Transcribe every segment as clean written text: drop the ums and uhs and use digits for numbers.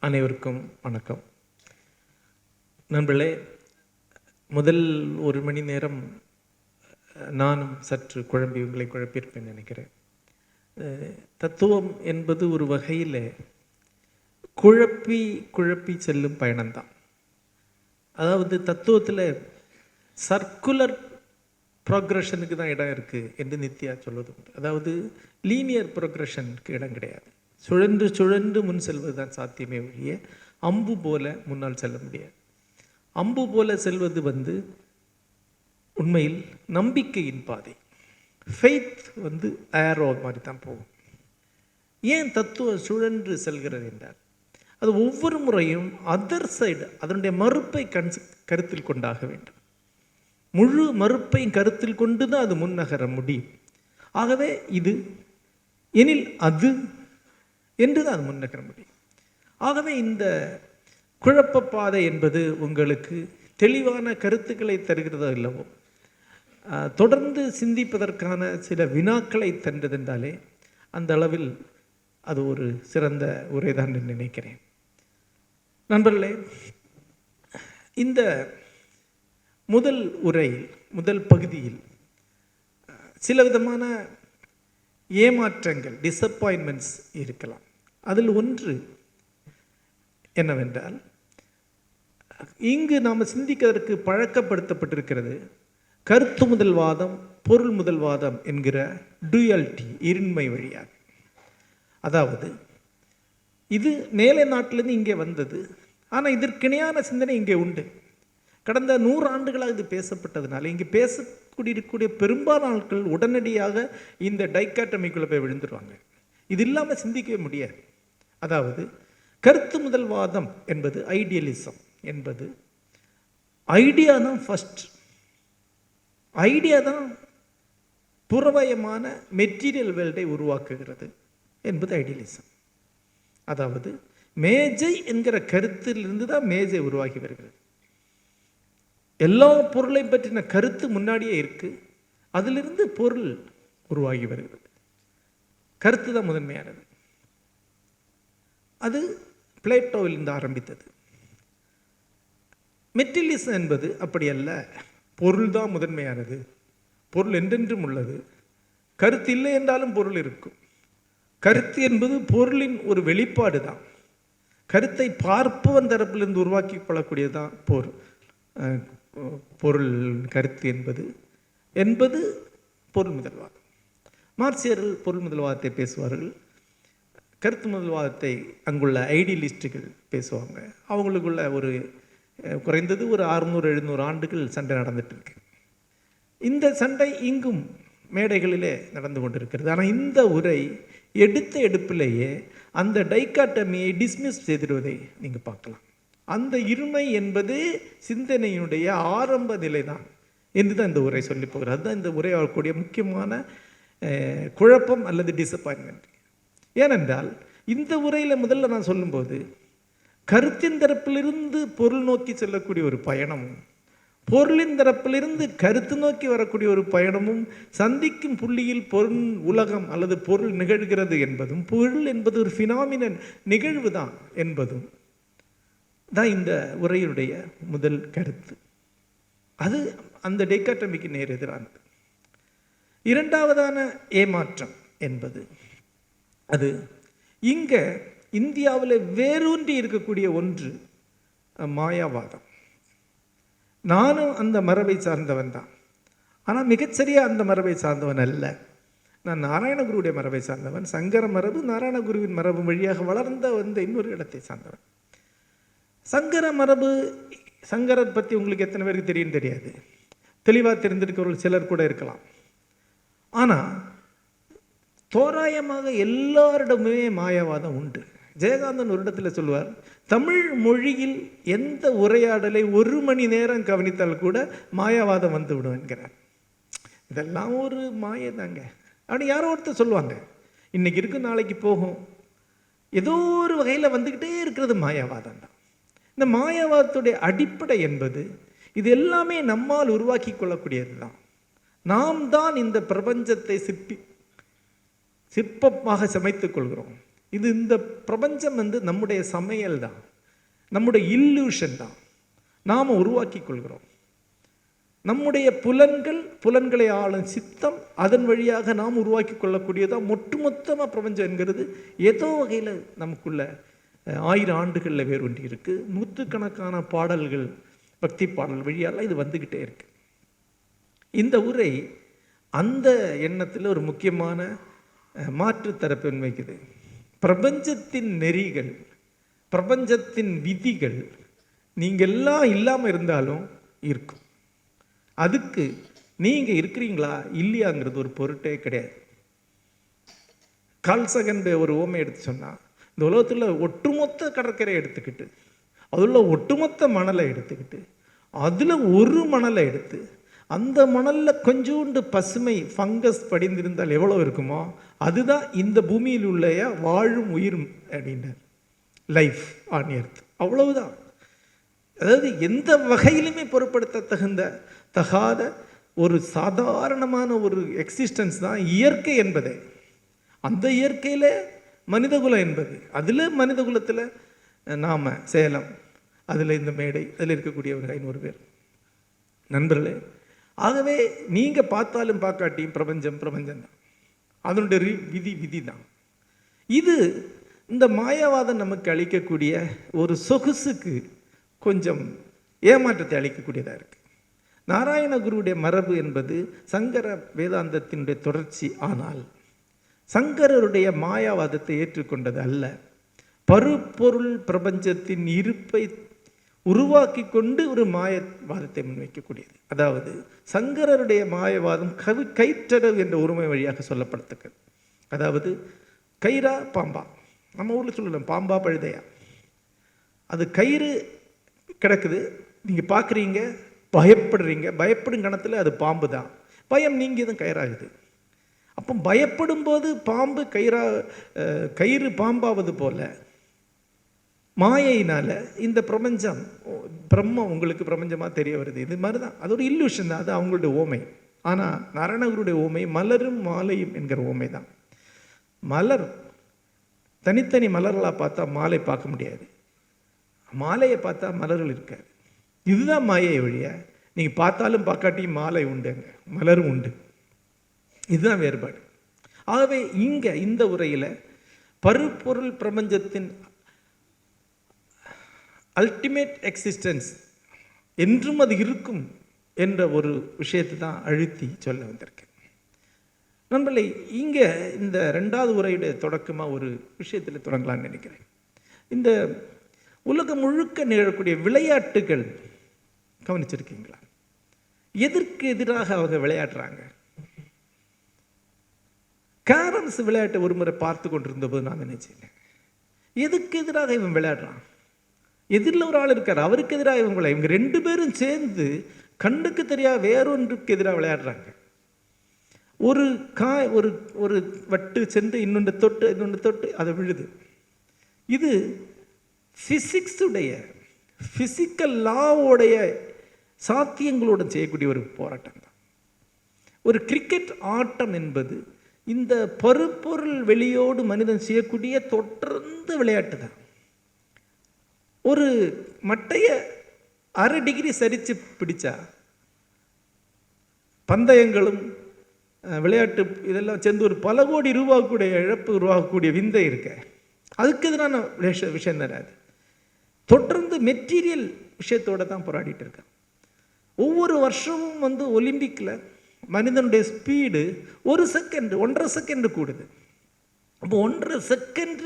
அனைவருக்கும் வணக்கம். நண்பர்களே, முதல் 1 மணி நேரம் நானும் சற்று குழம்பி உங்களை குழப்பியிருப்பேன் நினைக்கிறேன். தத்துவம் என்பது ஒரு வகையில் குழப்பி செல்லும் பயணம்தான். அதாவது தத்துவத்தில் சர்க்குலர் ப்ரோக்ரஷனுக்கு தான் இடம் இருக்குது என்று நித்யா சொல்வது உண்டு. அதாவது லீனியர் ப்ரோக்ரஷனுக்கு இடம் கிடையாது. சுழன்று சுழன்று முன் செல்வது தான் சாத்தியமே ஒழிய அம்பு போல முன்னால் செல்ல முடியாது. அம்பு போல செல்வது உண்மையில் நம்பிக்கையின் பாதை. ஃபெய்த் ஏரோ மாதிரி தான் போகும். ஏன் தத்துவம் சுழன்று செல்கிறது என்றால், அது ஒவ்வொரு முறையும் அதர் சைடு அதனுடைய மறுப்பை கருத்தில் கொண்டாக வேண்டும். முழு மறுப்பையும் கருத்தில் கொண்டு தான் அது முன்னகர முடியும். ஆகவே இது எனில் அது என்று தான் அது முன்னகர முடியும். ஆகவே இந்த குழப்ப பாதை என்பது உங்களுக்கு தெளிவான கருத்துக்களை தருகிறதோ இல்லவோ, தொடர்ந்து சிந்திப்பதற்கான சில வினாக்களை தந்ததென்றாலே அந்த அளவில் அது ஒரு சிறந்த உரைதான் என்று நினைக்கிறேன். நண்பர்களே, இந்த முதல் உரையில் முதல் பகுதியில் சில விதமான ஏமாற்றங்கள், டிசப்பாயின்மெண்ட்ஸ் இருக்கலாம். அதில் ஒன்று என்னவென்றால், இங்கு நாம் சிந்திக்கிறதற்கு பழக்கப்படுத்தப்பட்டிருக்கிறது கருத்து முதல்வாதம், பொருள் முதல்வாதம் என்கிற டூயாலிட்டி, இருண்மை வழியாக. அதாவது இது மேலை நாட்டிலேருந்து இங்கே வந்தது, ஆனால் இதற்கிணையான சிந்தனை இங்கே உண்டு. கடந்த 100 ஆண்டுகளாக இது பேசப்பட்டதுனால இங்கே பேசக்கூடிய பெரும்பாலான ஆட்கள் உடனடியாக இந்த டைக்காட்டமிக்குள்ளே போய் விழுந்துருவாங்க. இது இல்லாமல் சிந்திக்கவே முடியாது. அதாவது கருத்து முதல்வாதம் என்பது, ஐடியலிசம் என்பது, ஐடியா தான் ஃபஸ்ட். ஐடியா தான் புறவயமான மெட்டீரியல் வேர்ல்டை உருவாக்குகிறது என்பது ஐடியலிசம். அதாவது மேஜை என்கிற கருத்திலிருந்து தான் மேஜை உருவாகி வருகிறது. எல்லா பொருளை பற்றின கருத்து முன்னாடியே இருக்கு, அதிலிருந்து பொருள் உருவாகி வருகிறது. கருத்து தான் முதன்மையானது. அது பிளேட்டோவிலிருந்து ஆரம்பித்தது. மெட்டீரியலிசம் என்பது அப்படி அல்ல, பொருள் தான் முதன்மையானது, பொருள் என்றென்றும் உள்ளது, கருத்து இல்லை என்றாலும் பொருள் இருக்கும். கருத்து என்பது பொருளின் ஒரு வெளிப்பாடு தான். கருத்தை பார்ப்பவன் தரப்பிலிருந்து உருவாக்கி கொள்ளக்கூடியது தான் பொருள். கருத்து என்பது பொருள் முதல்வாதம். மார்க்சியர்கள் பொருள் முதல்வாதத்தை பேசுவார்கள், கருத்து முதல்வாதத்தை அங்குள்ள ஐடியலிஸ்டுகள் பேசுவாங்க. அவங்களுக்குள்ள ஒரு குறைந்தது ஒரு 600-700 ஆண்டுகள் சண்டை நடந்துட்டு இருக்கு. இந்த சண்டை இங்கும் மேடைகளிலே நடந்து கொண்டிருக்கிறது. ஆனால் இந்த உரை எடுத்த எடுப்பிலேயே அந்த டைக்காட்டமியை டிஸ்மிஸ் செய்திடுவதை நீங்கள் பார்க்கலாம். அந்த இருமை என்பது சிந்தனையினுடைய ஆரம்ப நிலை தான் என்று தான் இந்த உரை சொல்லி போகிறது. அதுதான் இந்த உரை வரக்கூடிய முக்கியமான குழப்பம் அல்லது டிசப்பாயின்மெண்ட். ஏனென்றால் இந்த உரையில் முதல்ல நான் சொல்லும்போது கருத்தின் தரப்பிலிருந்து பொருள் நோக்கி செல்லக்கூடிய ஒரு பயணமும், பொருளின் தரப்பிலிருந்து கருத்து நோக்கி வரக்கூடிய ஒரு பயணமும் சந்திக்கும் புள்ளியில் பொருள் உலகம் அல்லது பொருள் நிகழ்கிறது என்பதும், பொருள் என்பது ஒரு ஃபினாமினல் நிகழ்வு தான் என்பதும் தான் இந்த உரையுடைய முதல் கருத்து. அது அந்த டைக்காட்டமிக்கு நேர் எதிரானது. இரண்டாவதான ஏமாற்றம் என்பது, அது இங்கே இந்தியாவில் வேரூன்றி இருக்கக்கூடிய ஒன்று மாயாவாதம். நானும் அந்த மரபை சார்ந்தவன் தான், ஆனால் மிகச்சரியாக அந்த மரபை சார்ந்தவன் அல்ல. நான் நாராயணகுருவுடைய மரபை சார்ந்தவன். சங்கர மரபு நாராயணகுருவின் மரபு வழியாக வளர்ந்த இன்னொரு இடத்தை சார்ந்தவன். சங்கர மரபு, சங்கரர் பற்றி உங்களுக்கு எத்தனை பேருக்கு தெரியும் தெரியாது. தெளிவாக தெரிந்திருக்கிறவர்கள் சிலர் கூட இருக்கலாம். ஆனால் தோராயமாக எல்லாரிடமுமே மாயாவாதம் உண்டு. ஜெயகாந்தன் ஒரு இடத்துல சொல்லுவார், தமிழ் மொழியில் எந்த உரையாடலை 1 மணி நேரம் கவனித்தால் கூட மாயாவாதம் வந்து விடும் என்கிறார். இதெல்லாம் ஒரு மாயை தாங்க அப்படி யாரோ ஒருத்தர் சொல்லுவாங்க. இன்னைக்கு இருக்கு, நாளைக்கு போகும், ஏதோ ஒரு வகையில் வந்துக்கிட்டே இருக்கிறது மாயாவாதம் தான். இந்த மாயாவாதத்துடைய அடிப்படை என்பது இது எல்லாமே நம்மால் உருவாக்கி கொள்ளக்கூடியது தான். நாம் தான் இந்த பிரபஞ்சத்தை சிற்பமாக சமைத்துக் கொள்கிறோம். இந்த பிரபஞ்சம் நம்முடைய சமையல் தான், நம்முடைய இல்லூஷன் தான், நாம் உருவாக்கி கொள்கிறோம். நம்முடைய புலன்களை ஆளும் சித்தம், அதன் வழியாக நாம் உருவாக்கி கொள்ளக்கூடியதான் ஒட்டுமொத்தமாக பிரபஞ்சம் என்கிறது. ஏதோ வகையில் நமக்குள்ள 1000 ஆண்டுகளில் வேரூன்றி இருக்குது. நூற்றுக்கணக்கான பாடல்கள், பக்தி பாடல் வழியால் இது வந்துக்கிட்டே இருக்கு. இந்த உரை அந்த எண்ணத்தில் ஒரு முக்கியமான மாற்று தரப்பை வைக்குது. பிரபஞ்சத்தின் நெறிகள், பிரபஞ்சத்தின் விதிகள் நீங்கள் எல்லாம் இல்லாமல் இருந்தாலும் இருக்கும். அதுக்கு நீங்கள் இருக்கிறீங்களா இல்லையாங்கிறது ஒரு பொருட்டே கிடையாது. கால்சகன் ஒரு ஓமை எடுத்து சொன்னால், இந்த உலகத்தில் ஒட்டுமொத்த கடற்கரையை எடுத்துக்கிட்டு, அதில் ஒட்டுமொத்த மணலை எடுத்துக்கிட்டு, அதில் ஒரு மணலை எடுத்து, அந்த மணலில் கொஞ்சோண்டு பசுமை ஃபங்கஸ் படிந்திருந்தால் எவ்வளோ இருக்குமோ அதுதான் இந்த பூமியில் உள்ள வாழும் உயிர் அப்படின்றார். லைஃப் ஆன் எர்த், அவ்வளவுதான். அதாவது எந்த வகையிலுமே பொருட்படுத்த தகாத ஒரு சாதாரணமான ஒரு எக்ஸிஸ்டன்ஸ் தான் இயற்கை என்பதே. அந்த இயற்கையில் மனிதகுலம் என்பது, அதில் மனிதகுலத்தில் நாம் சேலம், அதில் இந்த மேடை, அதில் இருக்கக்கூடிய ஒரு 500 பேர் நண்பர்களே. ஆகவே நீங்கள் பார்த்தாலும் பார்க்காட்டியும் பிரபஞ்சம் தான், அதனுடைய விதி தான். இது இந்த மாயாவாதம் நமக்கு அளிக்கக்கூடிய ஒரு சொகுசுக்கு கொஞ்சம் ஏமாற்றத்தை அளிக்கக்கூடியதாக இருக்குது. நாராயணகுருவுடைய மரபு என்பது சங்கர வேதாந்தத்தினுடைய தொடர்ச்சி. ஆனால் சங்கரருடைய மாயாவாதத்தை ஏற்றுக்கொண்டது அல்ல. பருப்பொருள் பிரபஞ்சத்தின் இருப்பை உருவாக்கி கொண்டு ஒரு மாயவாதத்தை முன்வைக்கக்கூடியது. அதாவது சங்கரருடைய மாயவாதம் கயிற்றடவு என்ற உரிமை வழியாக சொல்லப்படத்தக்கது. அதாவது கயிறா பாம்பா, நம்ம ஊரில் சொல்லலாம் பாம்பா பழுதையா, அது கயிறு கிடக்குது, நீங்கள் பார்க்குறீங்க, பயப்படுறீங்க, பயப்படும் கணத்தில் அது பாம்பு தான், பயம் நீங்கியதும் கயிறாகுது. அப்போ பயப்படும் போது பாம்பு கயிறு பாம்பாவது போல மாயையினால் இந்த பிரபஞ்சம் பிரம்மம் உங்களுக்கு பிரபஞ்சமாக தெரிய வருது. இது மாதிரி தான், அது ஒரு இல்லூஷன் தான், அது அவங்களுடைய ஓமை. ஆனால் நாராயணகுருடைய ஓமை மலரும் மாலையும் என்கிற ஓமை தான். மலர் தனித்தனி மலர்களாக பார்த்தா மாலை பார்க்க முடியாது, மாலையை பார்த்தா மலர்கள் இருக்காது. இதுதான் மாயை வழியா. நீங்கள் பார்த்தாலும் பார்க்காட்டியும் மாலை உண்டுங்க, மலரும் உண்டு. இதுதான் வேறுபாடு. ஆகவே இங்கே இந்த உரையில் பருப்பொருள் பிரபஞ்சத்தின் அல்டிமேட் எக்ஸிஸ்டன்ஸ் என்றும் அது இருக்கும் என்ற ஒரு விஷயத்தை தான் அழுத்தி சொல்ல வந்திருக்கேன். நண்பர்களே, இங்கே இந்த 2வது உரையுடைய தொடக்கமாக ஒரு விஷயத்தில் தொடங்கலான்னு நினைக்கிறேன். இந்த உலகம் முழுக்க நிகழக்கூடிய விளையாட்டுகள் கவனிச்சிருக்கீங்களா? எதற்கு எதிராக அவங்க விளையாடுறாங்க? கேரம்ஸ் விளையாட்டை ஒரு முறை பார்த்து கொண்டிருந்த போது நான் நினைச்சேன், எதுக்கு எதிராக இவன் விளையாடுறான்? எதிரில் ஒரு ஆள் இருக்கார், அவருக்கு எதிராக இவங்க 2 பேரும் சேர்ந்து கண்ணுக்கு தெரியாத வேறொன்றுக்கு எதிராக விளையாடுறாங்க. ஒரு ஒரு வட்டு சென்று இன்னொன்று தொட்டு அதை விழுது. இது ஃபிசிக்கல் லாவோடைய சாத்தியங்களோடு செய்யக்கூடிய ஒரு போராட்டம் தான். ஒரு கிரிக்கெட் ஆட்டம் என்பது இந்த பருப்பொருள் வெளியோடு மனிதன் செய்யக்கூடிய தொடர்ந்து விளையாட்டு தான். ஒரு மட்டையை 1/2 டிகிரி சரித்து பிடிச்சா பந்தயங்களும் விளையாட்டு இதெல்லாம் சேர்ந்து ஒரு பல கோடி ரூபாய்க்குடைய இழப்பு உருவாகக்கூடிய விந்தை இருக்க, அதுக்கு எதிரான விஷயம் தராது. தொடர்ந்து மெட்டீரியல் விஷயத்தோடு தான் போராடிட்டு இருக்கேன். ஒவ்வொரு வருஷமும் ஒலிம்பிக்கில் மனிதனுடைய ஸ்பீடு 1 செகண்ட் 1.5 செகண்ட் கூடுது. அப்போ 1.5 செகண்ட்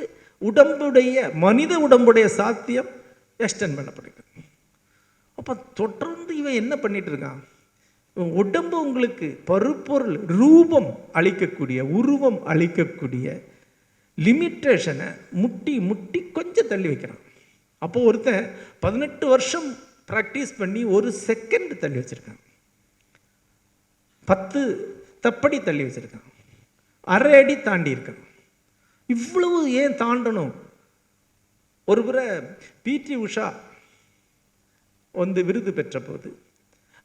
மனித உடம்புடைய சாத்தியம் எக்ஸ்டெண்ட் பண்ணப்படுது. அப்போ தொடர்ந்து இவன் என்ன பண்ணிட்டு இருக்கான்? உடம்பு உங்களுக்கு பருப்பொருள் ரூபம் அளிக்கக்கூடிய, உருவம் அளிக்கக்கூடிய லிமிட்டேஷனை முட்டி கொஞ்சம் தள்ளி வைக்கிறான். அப்போ ஒருத்தன் 18 வருஷம் ப்ராக்டிஸ் பண்ணி 1 செகண்ட் தள்ளி வச்சுருக்கான், 10 தப்படி தள்ளி வச்சுருக்கான், 1/2 அடி தாண்டி இருக்கான். இவ்வளவு ஏன் தாண்டணும்? ஒரு முறை பிடி உஷா விருது பெற்ற போது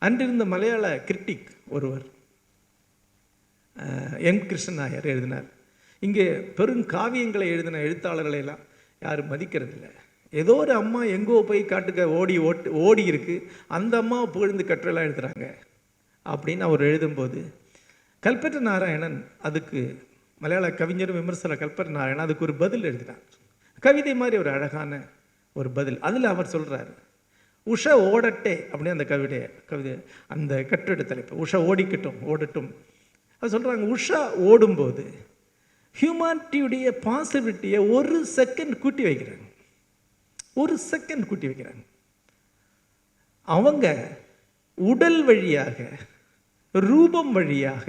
அன்றிருந்த மலையாள கிரிட்டிக் ஒருவர் எம் கிருஷ்ணன் நாயர் எழுதினார், இங்கே பெருங்காவியங்களை எழுதின எழுத்தாளர்களையெல்லாம் யாரும் மதிக்கிறதில்ல. ஏதோ ஒரு அம்மா எங்கோ போய் காட்டுக்க ஓடி இருக்கு, அந்த அம்மாவை புகழ்ந்து கட்டுரைலாம் எழுதுகிறாங்க அப்படின்னு அவர் எழுதும்போது கல்பற்ற நாராயணன் அதுக்கு, மலையாள கவிஞரும் விமர்சன கல்பற்ற நாராயணன் அதுக்கு ஒரு பதில் எழுதினார். கவிதை மாதிரி ஒரு அழகான ஒரு பதில். அதில் அவர் சொல்கிறார், உஷா ஓடட்டே அப்படின்னு அந்த கவிதை அந்த கட்டுரை தலைப்பு, உஷா ஓடட்டும். அது சொல்கிறாங்க, உஷா ஓடும்போது ஹியூமானிட்டியுடைய பாசிபிலிட்டியை ஒரு செகண்ட் கூட்டி வைக்கிறாங்க. அவங்க உடல் வழியாக, ரூபம் வழியாக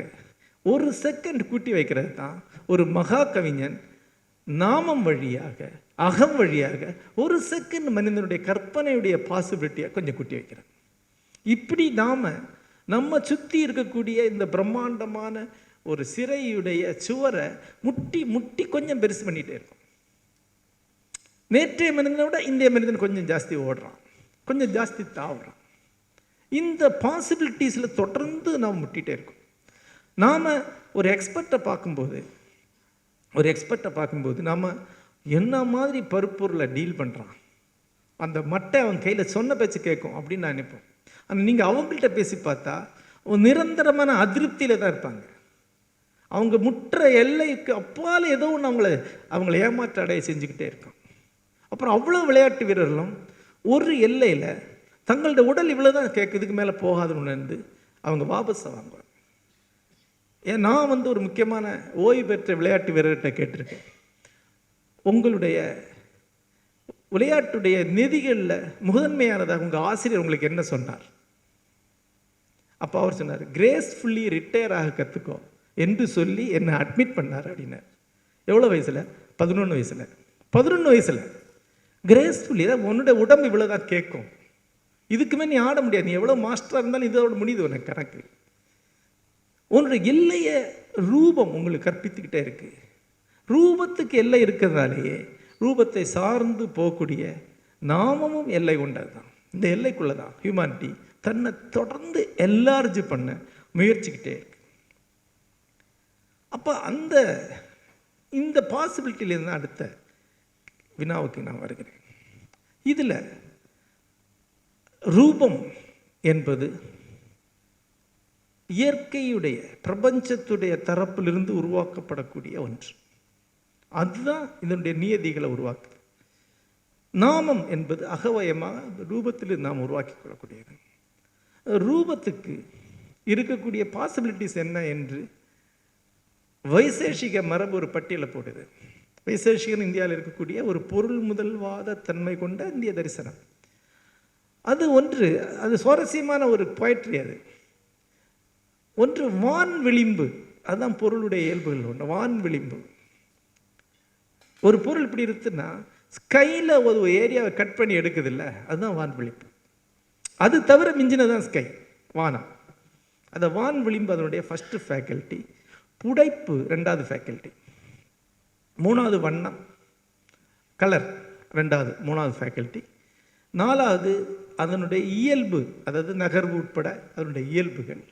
ஒரு செகண்ட் கூட்டி வைக்கிறது தான் ஒரு மகா கவிஞன் நாமம் வழியாக, அகம் வழியாக ஒரு செகண்ட் மனிதனுடைய கற்பனையுடைய பாசிபிலிட்டியை கொஞ்சம் கூட்டி வைக்கிறாங்க. இப்படி நம்ம சுற்றி இருக்கக்கூடிய இந்த பிரம்மாண்டமான ஒரு சிறையுடைய சுவரை முட்டி கொஞ்சம் பெருசு பண்ணிகிட்டே இருக்கும். நேற்றைய மனிதனை விட இந்திய மனிதன் கொஞ்சம் ஜாஸ்தி ஓடுறான், கொஞ்சம் ஜாஸ்தி தாவுறான். இந்த பாசிபிலிட்டிஸில் தொடர்ந்து நாம் முட்டிகிட்டே இருக்கோம். நாம் ஒரு எக்ஸ்பர்ட்டை பார்க்கும்போது நாம் என்ன மாதிரி பருப்பொருளை டீல் பண்ணுறான், அந்த மட்டை அவன் கையில் சொன்ன பேச்சு கேட்கும் அப்படின்னு நான் நினைப்போம். ஆனால் நீங்கள் அவங்கள்ட்ட பேசி பார்த்தா நிரந்தரமான அதிருப்தியில் தான் இருப்பாங்க. அவங்க முற்ற எல்லைக்கு அப்பால் ஏதோ ஒன்று அவங்கள ஏமாற்ற அடைய செஞ்சுக்கிட்டே இருக்கான். அப்புறம் அவ்வளோ விளையாட்டு வீரர்களும் ஒரு எல்லையில் தங்களோட உடல் இவ்வளோ தான் கேட்குறதுக்கு மேலே போகாதுன்னு உணர்ந்து அவங்க வாபஸை வாங்குவாங்க. ஏன் நான் ஒரு முக்கியமான ஓய்வு பெற்ற விளையாட்டு வீரர்கிட்ட கேட்டிருக்கேன், உங்களுடைய விளையாட்டுடைய நிதிகளில் முதன்மையானதாக உங்கள் ஆசிரியர் உங்களுக்கு என்ன சொன்னார்? அப்போ அவர் சொன்னார், கிரேஸ்ஃபுல்லி ரிட்டையர் ஆக கற்றுக்கோ என்று சொல்லி என்னை அட்மிட் பண்ணார் அப்படின்னார். எவ்வளோ வயசில்? 11 வயசில். கிரேஸ்ஃபுல்லி தான் உன்னுடைய உடம்பு இவ்வளோ தான் கேட்கும், இதுக்குமே நீ ஆட முடியாது, நீ எவ்வளோ மாஸ்டராக இருந்தாலும் இதோட முடியுது உனக்கு கணக்கு. உன்னுடைய எல்லைய ரூபம் உங்களுக்கு கற்பித்துக்கிட்டே இருக்கு. ரூபத்துக்கு எல்லை இருக்கிறதாலேயே ரூபத்தை சார்ந்து போகக்கூடிய நாமமும் எல்லை கொண்டது தான். இந்த எல்லைக்குள்ளே தான் ஹியூமானிட்டி தன்னை தொடர்ந்து என்லார்ஜ் பண்ண முயற்சிக்கிட்டே இருக்கு. அப்போ இந்த பாசிபிலிட்டியிலேருந்து அடுத்த வினாவுக்கு நான் வருகிறேன். இதில் ரூபம் என்பது இயற்கையுடைய பிரபஞ்சத்துடைய தரப்பிலிருந்து உருவாக்கப்படக்கூடிய ஒன்று. அதுதான் இதனுடைய நியதிகளை உருவாக்குது. நாமம் என்பது அகவயமாக ரூபத்தில் நாம் உருவாக்கி கொள்ளக்கூடியது. ரூபத்துக்கு இருக்கக்கூடிய பாசிபிலிட்டிஸ் என்ன என்று வைசேஷிக மரபு ஒரு பட்டியலை போடுது. வைசேஷிகன் இந்தியாவில் இருக்கக்கூடிய ஒரு பொருள் முதல்வாத தன்மை கொண்ட இந்திய தரிசனம். அது சுவாரஸ்யமான ஒரு பொயட்ரி. அது ஒன்று வான் விளிம்பு, அதுதான் பொருளுடைய இயல்புகள் ஒன்று. வான் விளிம்பு, ஒரு பொருள் இப்படி இருக்குன்னா ஸ்கையில் ஒரு ஏரியாவை கட் பண்ணி எடுக்குது இல்லை, அதுதான் வான் விளிம்பு. அது தவிர மிஞ்சினதான் ஸ்கை, வானம். அந்த வான் விளிம்பு அதனுடைய ஃபஸ்ட்டு ஃபேக்கல்ட்டி. புடைப்பு 2வது ஃபேக்கல்ட்டி. 3வது வண்ணம், கலர் 3வது ஃபேக்கல்ட்டி. 4வது அதனுடைய இயல்பு, அதாவது நகர்வு உட்பட அதனுடைய இயல்புகள்.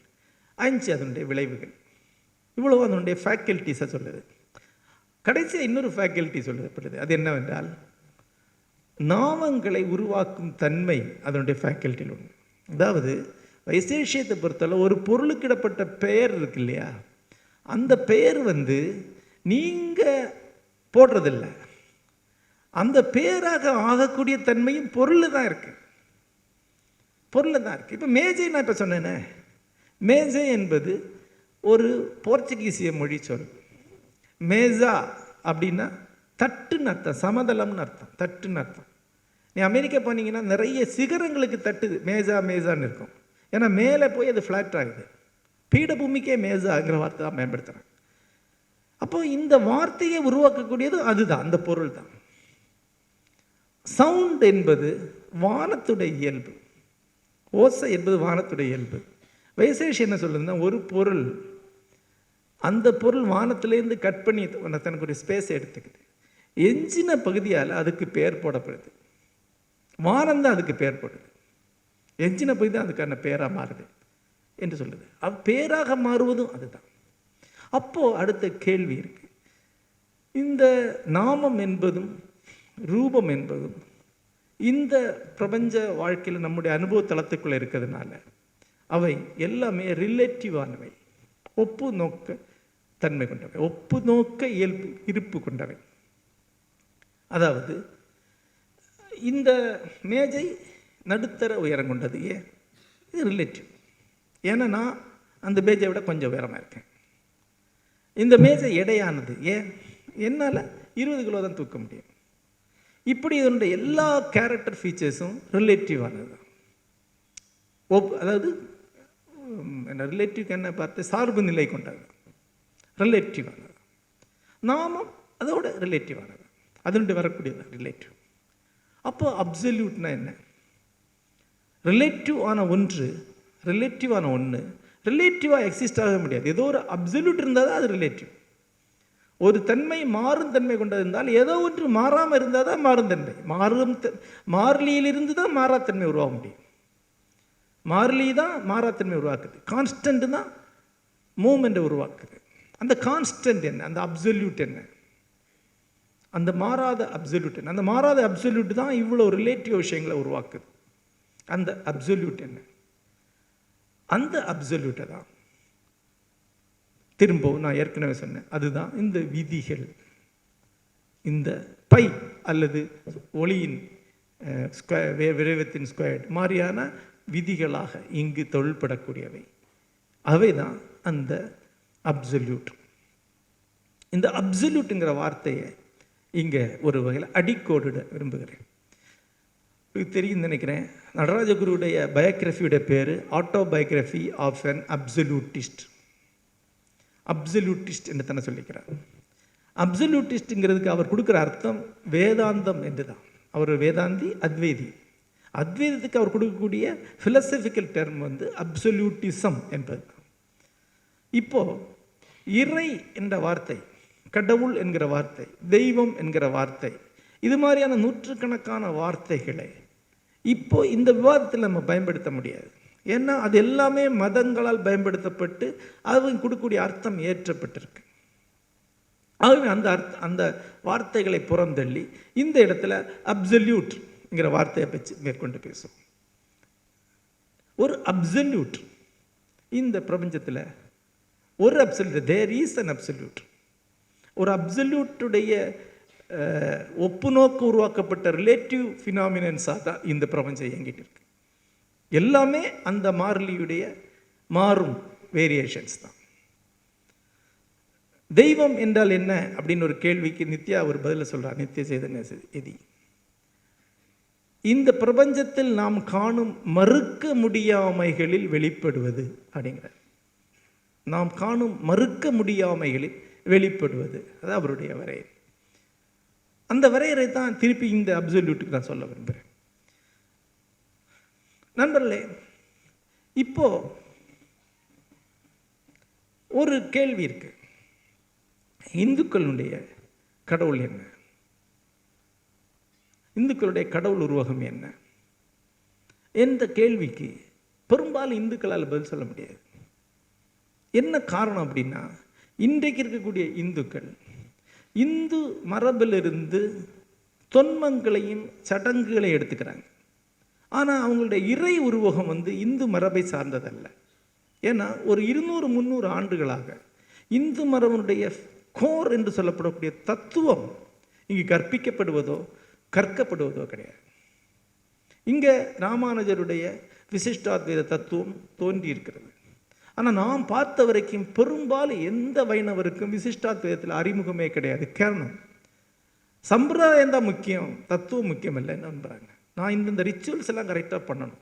5 அதனுடைய விளைவுகள். இவ்வளோ அதனுடைய ஃபேக்கல்ட்டிஸை சொல்லுது. கடைசியாக இன்னொரு ஃபேக்கல்ட்டி சொல்லப்படுது. அது என்னவென்றால் நாமங்களை உருவாக்கும் தன்மை அதனுடைய ஃபேக்கல்ட்டியில் ஒன்று. அதாவது வைசேஷியத்தை பொறுத்தவரை ஒரு பொருளுக்கு இடப்பட்ட பெயர் இருக்கு இல்லையா, அந்த பெயர் நீங்கள் போடுறதில்லை, அந்த பெயராக ஆகக்கூடிய தன்மையும் பொருளில் தான் இருக்குது. இப்போ மேஜை, நான் இப்போ சொன்னேனே, மேஜை என்பது ஒரு போர்ச்சுகீசிய மொழி சொல். மேசா அப்படின்னா தட்டுன்னு அர்த்தம், சமதளம்னு அர்த்தம், தட்டுன்னு அர்த்தம். நீ அமெரிக்கா போனீங்கன்னா நிறைய சிகரங்களுக்கு தட்டுது, மேசான்னு இருக்கும். ஏன்னா மேலே போய் அது ஃப்ளாட் ஆகுது. பீடபூமிக்கே மேசாங்கிற வார்த்தை தான் பயன்படுத்துகிறேன். அப்போ இந்த வார்த்தையை உருவாக்கக்கூடியது அதுதான், அந்த பொருள் தான். சவுண்ட் என்பது வானத்துடைய இயல்பு, ஓசை என்பது வானத்துடைய இயல்பு. வைசேஷி என்ன சொல்லுதுன்னா, ஒரு பொருள், அந்த பொருள் வானத்திலேருந்து கட் பண்ணி தனக்கு ஒரு ஸ்பேஸ் எடுத்துக்குது. எஞ்சின பகுதியால் அதுக்கு பெயர் போடப்படுது. வானம்தான் அதுக்கு பெயர் போடுது, எஞ்சின பகுதி தான் அதுக்கான பெயராக மாறுது என்று சொல்லுது. பேராக மாறுவதும் அதுதான். அப்போது அடுத்த கேள்வி இருக்கு, இந்த நாமம் என்பதும் ரூபம் என்பதும் இந்த பிரபஞ்ச வாழ்க்கையில் நம்முடைய அனுபவ தளத்துக்குள்ளே இருக்கிறதுனால அவை எல்லாமே ரிலேட்டிவானவை, ஒப்பு நோக்க தன்மை கொண்டவை, ஒப்பு நோக்க இயல்பு இருப்பு கொண்டவை. அதாவது இந்த மேஜை நடுத்தர உயரம் கொண்டது. ஏன்? இது ரிலேட்டிவ். ஏன்னா நான் அந்த மேஜை விட கொஞ்சம் உயரமாக இருக்கேன். இந்த மேஜை எடையானது. ஏன்? என்னால் 20 கிலோ தான் தூக்க முடியும். இப்படி இதனுடைய எல்லா கேரக்டர் ஃபீச்சர்ஸும் ரிலேட்டிவானது தான். அதாவது என்ன ரிலேட்டிவ் என்ன பார்த்து சார்பு நிலை கொண்டது, ரிலேட்டிவானது. நாமம் அதோட ரிலேட்டிவானது, அதனுடைய வரக்கூடியது ரிலேட்டிவ். அப்போ அப்சல்யூட்னா என்ன? ரிலேட்டிவான ஒன்று, ரிலேட்டிவான ஒன்று ரிலேட்டிவாக எக்ஸிஸ்ட் ஆக முடியாது. ஏதோ ஒரு அப்சல்யூட் இருந்தால் தான் அது ரிலேட்டிவ். ஒரு தன்மை மாறும் தன்மை கொண்டது இருந்தால் ஏதோ ஒன்று மாறாமல் இருந்தால் தான் மாறும் தன்மை. மாறிலியிலிருந்து தான் மாறாத்தன்மை உருவாக முடியும். மாறிலி தான் மாறாத்தன்மை உருவாக்குது. கான்ஸ்டன்ட் தான் மூமெண்ட்டை உருவாக்குது. அந்த கான்ஸ்டன்ட் என்ன? அந்த அப்சல்யூட் என்ன? அந்த மாறாத அப்சல்யூட் என்ன? அந்த மாறாத அப்சல்யூட் தான் இவ்வளோ ரிலேட்டிவ் விஷயங்களை உருவாக்குது. அந்த அப்சல்யூட் என்ன? அந்த அப்சல்யூட்டை தான் திரும்பவும் நான் ஏற்கனவே சொன்னேன், அதுதான் இந்த விதிகள். இந்த பை அல்லது ஒளியின் விரைவத்தின் ஸ்கொயர்ட் மாதிரியான விதிகளாக இங்கு தொழில்படக்கூடியவை. அவை தான் அந்த அப்சல்யூட். இந்த அப்சல்யூட்டுங்கிற வார்த்தையை இங்கே ஒரு வகையில் அடிக்கோடிட விரும்புகிறேன். தெரியும் நினைக்கிறேன், நடராஜகுருவுடைய பயோகிராஃபியோட பேர் ஆட்டோபயோகிராஃபி ஆஃப் அன் அப்சல்யூட்டிஸ்ட். அப்சல்யூட்டிஸ்ட் என்று தானே சொல்லிக்கிறார். அப்சல்யூட்டிஸ்ட்ங்கிறதுக்கு அவர் கொடுக்குற அர்த்தம் வேதாந்தம் என்று தான். அவர் வேதாந்தி, அத்வைதி. அத்வைதத்துக்கு அவர் கொடுக்கக்கூடிய ஃபிலசபிக்கல் டெர்ம் வந்து அப்சல்யூட்டிசம் என்பது. இப்போது இறை என்ற வார்த்தை, கடவுள் என்கிற வார்த்தை, தெய்வம் என்கிற வார்த்தை, இது மாதிரியான நூற்றுக்கணக்கான வார்த்தைகளை இப்போ இந்த விவாதத்தில் நம்ம பயன்படுத்த முடியாது. ஏன்னா அது எல்லாமே மதங்களால் பயன்படுத்தப்பட்டு அவங்க கொடுக்கக்கூடிய அர்த்தம் ஏற்றப்பட்டிருக்கு. ஆகவே அந்த வார்த்தைகளை புறந்தள்ளி இந்த இடத்துல அப்சல்யூட்ங்கிற வார்த்தையை பற்றி மேற்கொண்டு பேசும். ஒரு அப்சல்யூட் இந்த பிரபஞ்சத்தில் ஒரு absolute, there is an absolute. ஒரு அப்சல்யூட்டுடைய ஒப்பு நோக்கு உருவாக்கப்பட்ட ரிலேட்டிவ் ஃபினாமினன்ஸாக தான் இந்த பிரபஞ்சம் இயங்கிட்டு இருக்கு. எல்லாமே அந்த மாறிலியுடைய மாறும் வேரியேஷன்ஸ் தான். தெய்வம் என்றால் என்ன அப்படின்னு ஒரு கேள்விக்கு நித்யா ஒரு பதில் சொல்றார். நித்திய சேதன எதி, இந்த பிரபஞ்சத்தில் நாம் காணும் மறுக்க முடியாமைகளில் வெளிப்படுவது அப்படிங்கிறார். நாம் காணும் மறுக்க முடியாமைகளில் வெளிப்படுவது, அது அவருடைய வரையறை. அந்த வரையறை தான் திருப்பி இந்த அப்சல்யூட்டுக்கு நான் சொல்ல விரும்புகிறேன். நண்பர்களே, இப்போ ஒரு கேள்வி இருக்கு. இந்துக்களுடைய கடவுள் என்ன? இந்துக்களுடைய கடவுள் உருவகம் என்ன என்ற கேள்விக்கு பெரும்பாலும் இந்துக்களால் பதில் சொல்ல முடியாது. என்ன காரணம் அப்படின்னா, இன்றைக்கு இருக்கக்கூடிய இந்துக்கள் இந்து மரபிலிருந்து தொன்மங்களையும் சடங்குகளையும் எடுத்துக்கிறாங்க. ஆனால் அவங்களுடைய இறை உருவகம் வந்து இந்து மரபை சார்ந்ததல்ல. ஏன்னா ஒரு 200-300 ஆண்டுகளாக இந்து மரபனுடைய கோர் என்று சொல்லப்படக்கூடிய தத்துவம் இங்கு கற்பிக்கப்படுவதோ கற்கப்படுவதோ கிடையாது. இங்கே ராமானுஜருடைய விசிஷ்டாத்வைத தத்துவம் தோன்றி இருக்கிறது. ஆனால் நாம் பார்த்த வரைக்கும் பெரும்பாலும் எந்த வைணவருக்கும் விசிஷ்டாத்வைதத்தில் அறிமுகமே கிடையாது. காரணம், சம்பிரதாயம் தான் முக்கியம், தத்துவம் முக்கியம் இல்லைன்னு நம்புகிறாங்க. நான் இந்தந்த ரிச்சுவல்ஸ் எல்லாம் கரெக்டாக பண்ணணும்,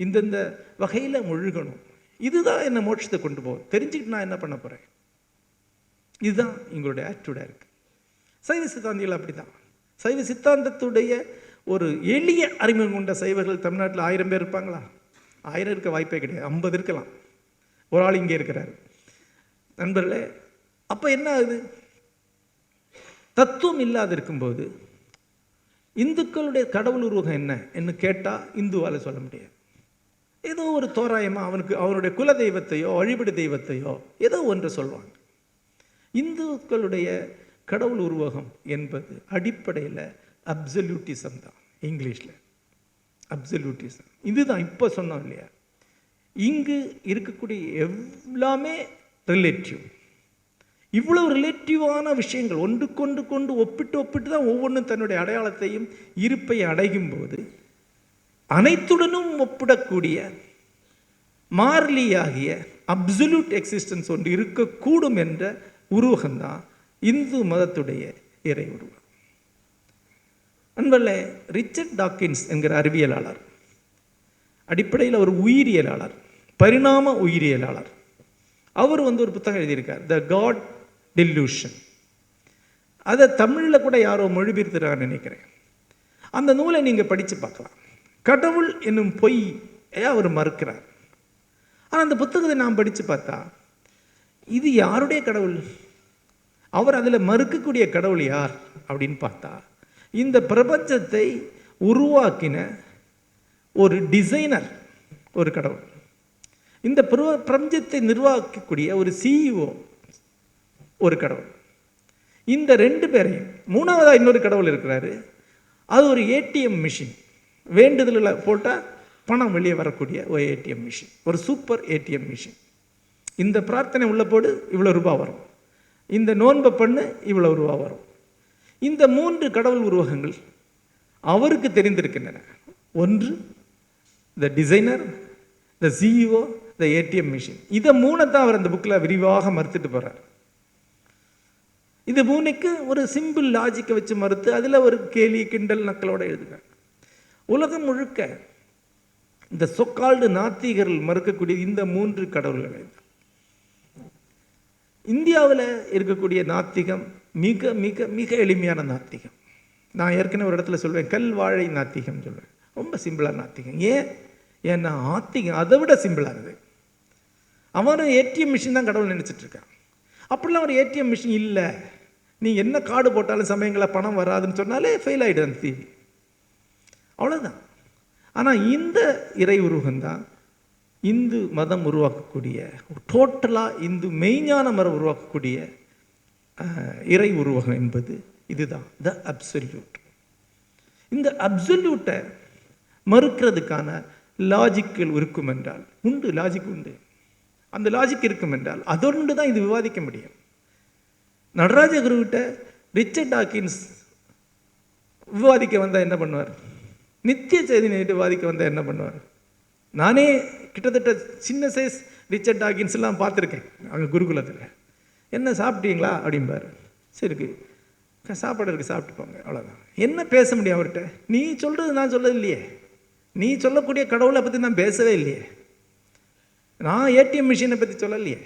இந்தந்த வகையில் முழுகணும், இதுதான் என்னை மோட்சத்தை கொண்டு போகும், தெரிஞ்சுக்கிட்டு நான் என்ன பண்ண போகிறேன், இதுதான் எங்களுடைய ஆட்டிடியூடாக இருக்குது. சைவ சித்தாந்திகள் அப்படி தான். சைவ சித்தாந்தத்துடைய ஒரு எளிய அறிமுகம் கொண்ட சைவர்கள் தமிழ்நாட்டில் 1000 பேர் இருப்பாங்களா? 1000 இருக்க வாய்ப்பே கிடையாது, 50 இருக்கலாம். ஒரு ஆள் இங்கே இருக்கிறார். நண்பர்களே, அப்போ என்ன ஆகுது? தத்துவம் இல்லாது இருக்கும்போது இந்துக்களுடைய கடவுள் உருவகம் என்ன என்று கேட்டால் இந்துவால் சொல்ல முடியாது. ஏதோ ஒரு தோராயமாக அவனுடைய குல தெய்வத்தையோ வழிபடு தெய்வத்தையோ ஏதோ ஒன்று சொல்லுவாங்க. இந்துக்களுடைய கடவுள் உருவகம் என்பது அடிப்படையில் அப்சல்யூட்டிசம் தான். இங்கிலீஷில் அப்சல்யூட்டிசம். இதுதான் இப்போ சொன்னோம் இல்லையா, இங்கு இருக்கக்கூடிய எல்லாமே ரிலேட்டிவ். இவ்வளவு ரிலேட்டிவான விஷயங்கள் ஒன்றுக்கொண்டு கொண்டு ஒப்பிட்டு தான் ஒவ்வொன்றும் தன்னுடைய அடையாளத்தையும் இருப்பை அடையும் போது அனைத்துடனும் ஒப்பிடக்கூடிய மாறிலியாகிய அப்சல்யூட் எக்ஸிஸ்டன்ஸ் ஒன்று இருக்கக்கூடும் என்ற உருவகம்தான் இந்து மதத்துடைய இறை உருவம். அன்பல்ல, ரிச்சர்ட் டாக்கின்ஸ் என்கிற அறிவியலாளர், அடிப்படையில் ஒரு உயிரியலாளர், பரிணாம உயிரியலாளர். அவர் ஒரு புத்தகம் எழுதியிருக்கார், த காட் டெல்யூஷன். அதை தமிழில் கூட யாரோ மொழிபெயர்த்துறான்னு நினைக்கிறேன். அந்த நூலை நீங்கள் படித்து பார்க்கலாம். கடவுள் என்னும் பொய் அவர் மறுக்கிறார். ஆனால் அந்த புத்தகத்தை நாம் படித்து பார்த்தா இது யாருடைய கடவுள், அவர் அதில் மறுக்கக்கூடிய கடவுள் யார் அப்படின்னு பார்த்தா இந்த பிரபஞ்சத்தை உருவாக்கின ஒரு டிசைனர் ஒரு கடவுள், இந்த பிரபஞ்சத்தை நிர்வாகிக்கக்கூடிய ஒரு சிஇஓ ஒரு கடவுள். இந்த ரெண்டு பேரையும் மூணாவதாக இன்னொரு கடவுள் இருக்கிறாரு, அது ஒரு ஏடிஎம் மிஷின். வேண்டுதலில் போட்டால் பணம் வெளியே வரக்கூடிய ஒரு ஏடிஎம் மிஷின், ஒரு சூப்பர் ஏடிஎம் மிஷின். இந்த பிரார்த்தனை உள்ள போடு இவ்வளோ ரூபாய் வரும், இந்த நோன்பை பண்ணு இவ்வளோ ரூபா வரும். இந்த மூன்று கடவுள் உருவகங்கள் அவருக்கு தெரிந்திருக்கின்றன. ஒன்று the designer, the CEO, the ATM machine. இதை மூணைத்தான் அவர் அந்த புக்கில் விரிவாக மறுத்துட்டு போகிறார். இது மூணுக்கு ஒரு சிம்பிள் லாஜிக்கை வச்சு மறுத்து அதில் ஒரு கேலி கிண்டல் நக்கலோடு எழுதுகிறார். உலகம் முழுக்க இந்த சொக்கால்டு நாத்திகர்கள் மறுக்கக்கூடிய இந்த மூன்று கடவுள்களை, இந்தியாவில் இருக்கக்கூடிய நாத்திகம் மிக மிக மிக எளிமையான நாத்திகம். நான் ஏற்கனவே ஒரு இடத்துல சொல்வேன், கல் வாழை நாத்திகம் சொல்வேன். ரொம்ப சிம்பிளான நாத்திகம். ஏன்னா ஆத்திகம் அதை விட சிம்பிளானது. அவனும் ஏடிஎம் மிஷின் தான் கடவுள் நினச்சிட்ருக்கான். அப்படிலாம் ஒரு ஏடிஎம் மிஷின் இல்லை. நீ என்ன கார்டு போட்டாலும் சமயங்களில் பணம் வராதுன்னு சொன்னாலே ஃபெயில் ஆகிடுது அந்த தீவி, அவ்வளோதான். ஆனால் இந்த இறை உருவகம்தான் இந்து மதம் உருவாக்கக்கூடிய, டோட்டலாக இந்து மெய்ஞான மரம் உருவாக்கக்கூடிய இறை உருவகம் என்பது இதுதான், த அப்சல்யூட். இந்த அப்சல்யூட்டை மறுக்கிறதுக்கான லாஜிக்கல் இருக்கும் என்றால் உண்டு, லாஜிக் உண்டு. அந்த லாஜிக் இருக்கும் என்றால் அதொன்று தான் இது விவாதிக்க முடியும். நடராஜ குருவிட்ட ரிச்சர்ட் டாக்கின்ஸ் விவாதிக்க வந்தால் என்ன பண்ணுவார்? நித்திய சைதன்யத்தை விவாதிக்க வந்தால் என்ன பண்ணுவார்? நானே கிட்டத்தட்ட சின்ன சைஸ் ரிச்சர்ட் டாக்கின்ஸ்லாம் பார்த்துருக்கேன் அங்கே குருகுலத்தில். என்ன சாப்பிட்டீங்களா அப்படிம்பார். சரி சாப்பாடு இருக்குது சாப்பிட்டு போங்க, அவ்வளோதான். என்ன பேச முடியும் அவர்கிட்ட? நீ சொல்கிறது நான் சொல்கிறது இல்லையே, நீ சொல்லக்கூடிய கடவுளை பற்றி நான் பேசவே இல்லையே, நான் ஏடிஎம் மிஷினை பற்றி சொல்லலையே,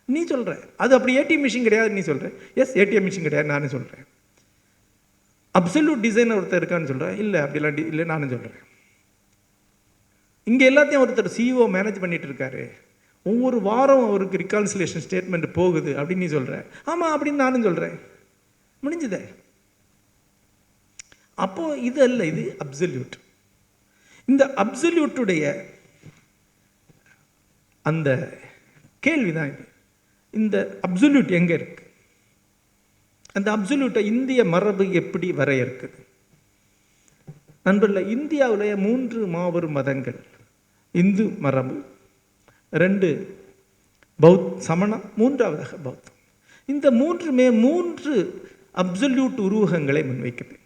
நீ சொல்கிற அது அப்படி ஏடிஎம் மிஷின் கிடையாது நீ சொல்கிற. எஸ் ஏடிஎம் மிஷின் கிடையாது நானும் சொல்கிறேன். அப்சல்யூட் டிசைனர் ஒருத்தர் இருக்கான்னு சொல்கிறேன், இல்லை அப்படிலாம் இல்லை நானும் சொல்கிறேன். இங்கே எல்லாத்தையும் ஒருத்தர் சிஇஓ மேனேஜ் பண்ணிட்டு இருக்காரு, ஒவ்வொரு வாரம் அவருக்கு ரிகான்சிலேஷன் ஸ்டேட்மெண்ட் போகுது அப்படின்னு நீ சொல்கிற. ஆமாம் அப்படின்னு நானும் சொல்கிறேன், முடிஞ்சுதே. அப்போது இது அல்ல, இது அப்சல்யூட். இந்த அப்சல்யூட்டுடைய அந்த கேள்விதான் இது. இந்த அப்சல்யூட் எங்கே இருக்கு? அந்த அப்சல்யூட்டை இந்திய மரபு எப்படி வரையறுக்குது? நண்பர்களே, இந்தியாவுடைய 3 மாபெரும் மதங்கள், இந்து மரபு, 2 சமணம், 3வதாக பௌத்தம். இந்த 3மே 3 அப்சல்யூட் உருவகங்களை முன்வைக்குது.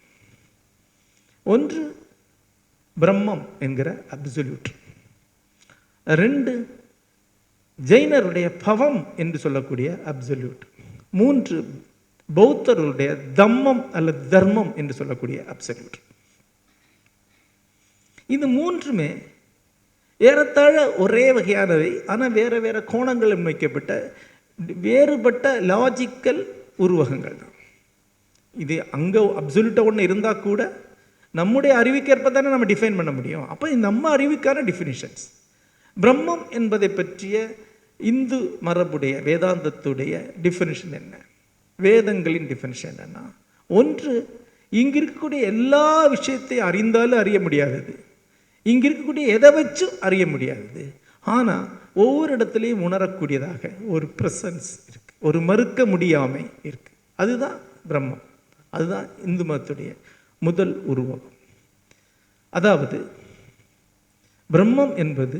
ஒன்று பிரம்மம் என்கிற அப்சல்யூட், 2 ஜெயினருடைய பவம் என்று சொல்லக்கூடிய அப்சல்யூட், 3 பௌத்தருடைய தம்மம் அல்லது தர்மம் என்று சொல்லக்கூடிய அப்சல்யூட். இது 3மே ஏறத்தாழ ஒரே வகையானவை, ஆனால் வேறு வேறு கோணங்களில் வைக்கப்பட்ட வேறுபட்ட லாஜிக்கல் உருவகங்கள் தான். இது அங்கே அப்சல்யூட்டாக ஒன்று இருந்தால் கூட நம்முடைய அறிவுக்கேற்ப தானே நம்ம டிஃபைன் பண்ண முடியும். அப்போ நம்ம அறிவுக்கான டிஃபினிஷன்ஸ். பிரம்மம் என்பதை பற்றிய இந்து மரபுடைய வேதாந்தத்துடைய டிஃபினிஷன் என்ன? வேதங்களின் டிஃபினிஷன் என்னன்னா, ஒன்று இங்கே இருக்கக்கூடிய எல்லா விஷயத்தையும் அறிந்தாலும் அறிய முடியாதது, இங்கே இருக்கக்கூடிய எதை வச்சும் அறிய முடியாதது, ஆனால் ஒவ்வொரு இடத்துலையும் உணரக்கூடியதாக ஒரு ப்ரெசன்ஸ் இருக்குது, ஒரு மறுக்க முடியாமை இருக்குது. அதுதான் பிரம்மம். அதுதான் இந்து மதத்துடைய முதல் உருவகம். அதாவது பிரம்மம் என்பது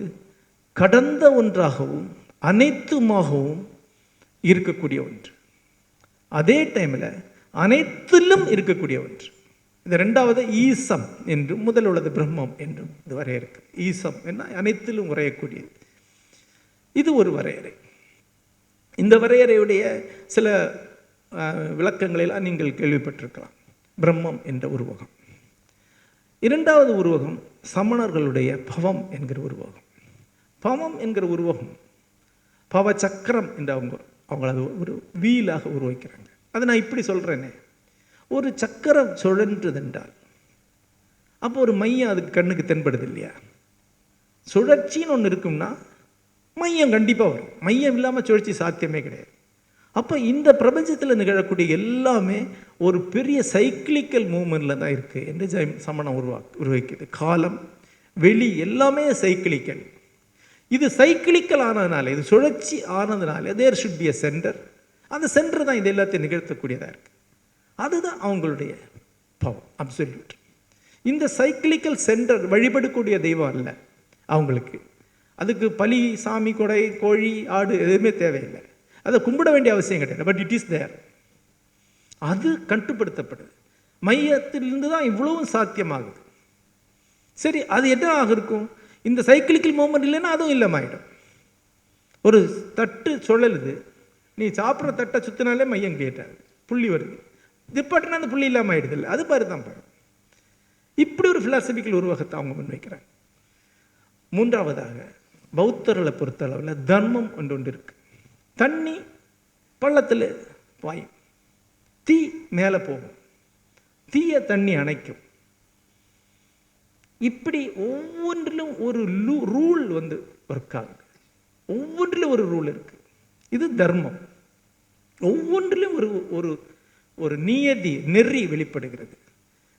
கடந்த ஒன்றாகவும் அனைத்துமாகவும் இருக்கக்கூடிய ஒன்று, அதே டைமில் அனைத்திலும் இருக்கக்கூடிய ஒன்று. இந்த ரெண்டாவது ஈசம் என்றும், முதல் உள்ளது பிரம்மம் என்றும் இது வரையறுக்கு. ஈசம் என்ன, அனைத்திலும் உரையக்கூடியது. இது ஒரு வரையறை. இந்த வரையறையுடைய சில விளக்கங்களெல்லாம் நீங்கள் கேள்விப்பட்டிருக்கலாம். பிரம்மம் என்ற உருவகம். இரண்டாவது உருவகம் சமணர்களுடைய பவம் என்கிற உருவகம். பவம் என்கிற உருவகம் பவ சக்கரம் என்று அவங்க அது ஒரு வீலாக உருவாக்கிறாங்க. அதை நான் இப்படி சொல்கிறேனே, ஒரு சக்கரம் சுழன்றதென்றால் அப்போ ஒரு மையம் அதுக்கு கண்ணுக்கு தென்படுது இல்லையா? சுழற்சின்னு ஒன்று இருக்கும்னா மையம் கண்டிப்பாக வரும். மையம் இல்லாமல் சுழற்சி சாத்தியமே கிடையாது. அப்போ இந்த பிரபஞ்சத்தில் நிகழக்கூடிய எல்லாமே ஒரு பெரிய சைக்கிளிக்கல் மூவ்மெண்ட்டில் தான் இருக்குது என்று சமணம் உருவாக்கிது. காலம், வெளி எல்லாமே சைக்கிளிக்கல். இது சைக்கிளிக்கல் ஆனதுனால, இது சுழற்சி ஆனதுனால there should be a centre. அந்த சென்டர் தான் இது எல்லாத்தையும் நிகழ்த்தக்கூடியதாக இருக்குது. அதுதான் அவங்களுடைய பவர், அப்சல்யூட். இந்த சைக்கிளிக்கல் சென்டர் வழிபடக்கூடிய தெய்வம் அல்ல அவங்களுக்கு. அதுக்கு பலி, சாமி, கொடை, கோழி, ஆடு எதுவுமே தேவையில்லை. அதை கும்பிட வேண்டிய அவசியம் கிடையாது. But it is there. அது கட்டுப்படுத்தப்படுது. மையத்திலிருந்து தான் இவ்வளவும் சாத்தியமாகுது. சரி, அது என்ன இருக்கும்? இந்த சைக்கிளிக்கல் மூவ்மெண்ட் இல்லைன்னா அதுவும் இல்லாமாயிடும். ஒரு தட்டு சுழலுது, நீ சாப்பிட்ற தட்டை சுற்றினாலே மையம் கிரியேட் ஆகுது, புள்ளி வருது. திப்பாட்டினா அந்த புள்ளி இல்லாமல் ஆயிடுது இல்லை? அது பாரு தான் பாரு. இப்படி ஒரு பிலாசபிக்கல் உருவகத்தை அவங்க முன்வைக்கிறாங்க. மூன்றாவதாக பௌத்தர்களை பொறுத்தளவில் தர்மம் ஒன்று இருக்கு. தண்ணி பள்ளத்தில் பாயும், தீ மேலே போகும், தீய தண்ணி அணைக்கும். இப்படி ஒவ்வொன்றிலும் ஒரு ரூல் ஒர்க் ஆகுது. ஒவ்வொன்றிலும் ஒரு ரூல் இருக்கு. இது தர்மம். ஒவ்வொன்றிலும் ஒரு ஒரு ஒரு நியதி, நெறி வெளிப்படுகிறது.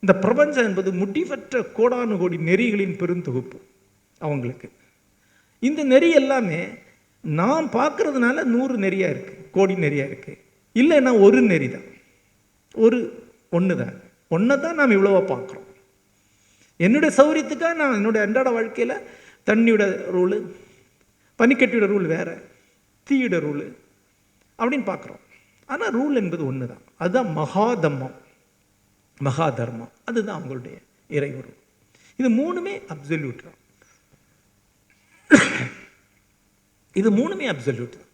இந்த பிரபஞ்சம் என்பது முடிவற்ற கோடானு கோடி நெறிகளின் பெருந்தொகுப்பு அவங்களுக்கு. இந்த நெறி எல்லாமே நாம் பார்க்கறதுனால 100 நெறியாக இருக்குது, கோடி நெறியாக இருக்குது. இல்லைன்னா ஒரு நெறி தான், ஒன்று தான் நாம் இவ்வளோவா பார்க்குறோம். என்னுடைய சௌரியத்துக்காக நான் என்னுடைய அன்றாட வாழ்க்கையில் தண்ணியோட ரூலு, பனிக்கட்டியோட ரூல் வேறு, தீயோட ரூலு அப்படின்னு பார்க்குறோம். ஆனால் ரூல் என்பது ஒன்று தான். அதுதான் மகாதர்மம். அதுதான் அவங்களுடைய இறை உருவம். இது மூணுமே அப்சல்யூட் தான். இது மூணுமே அப்சல்யூட் தான்.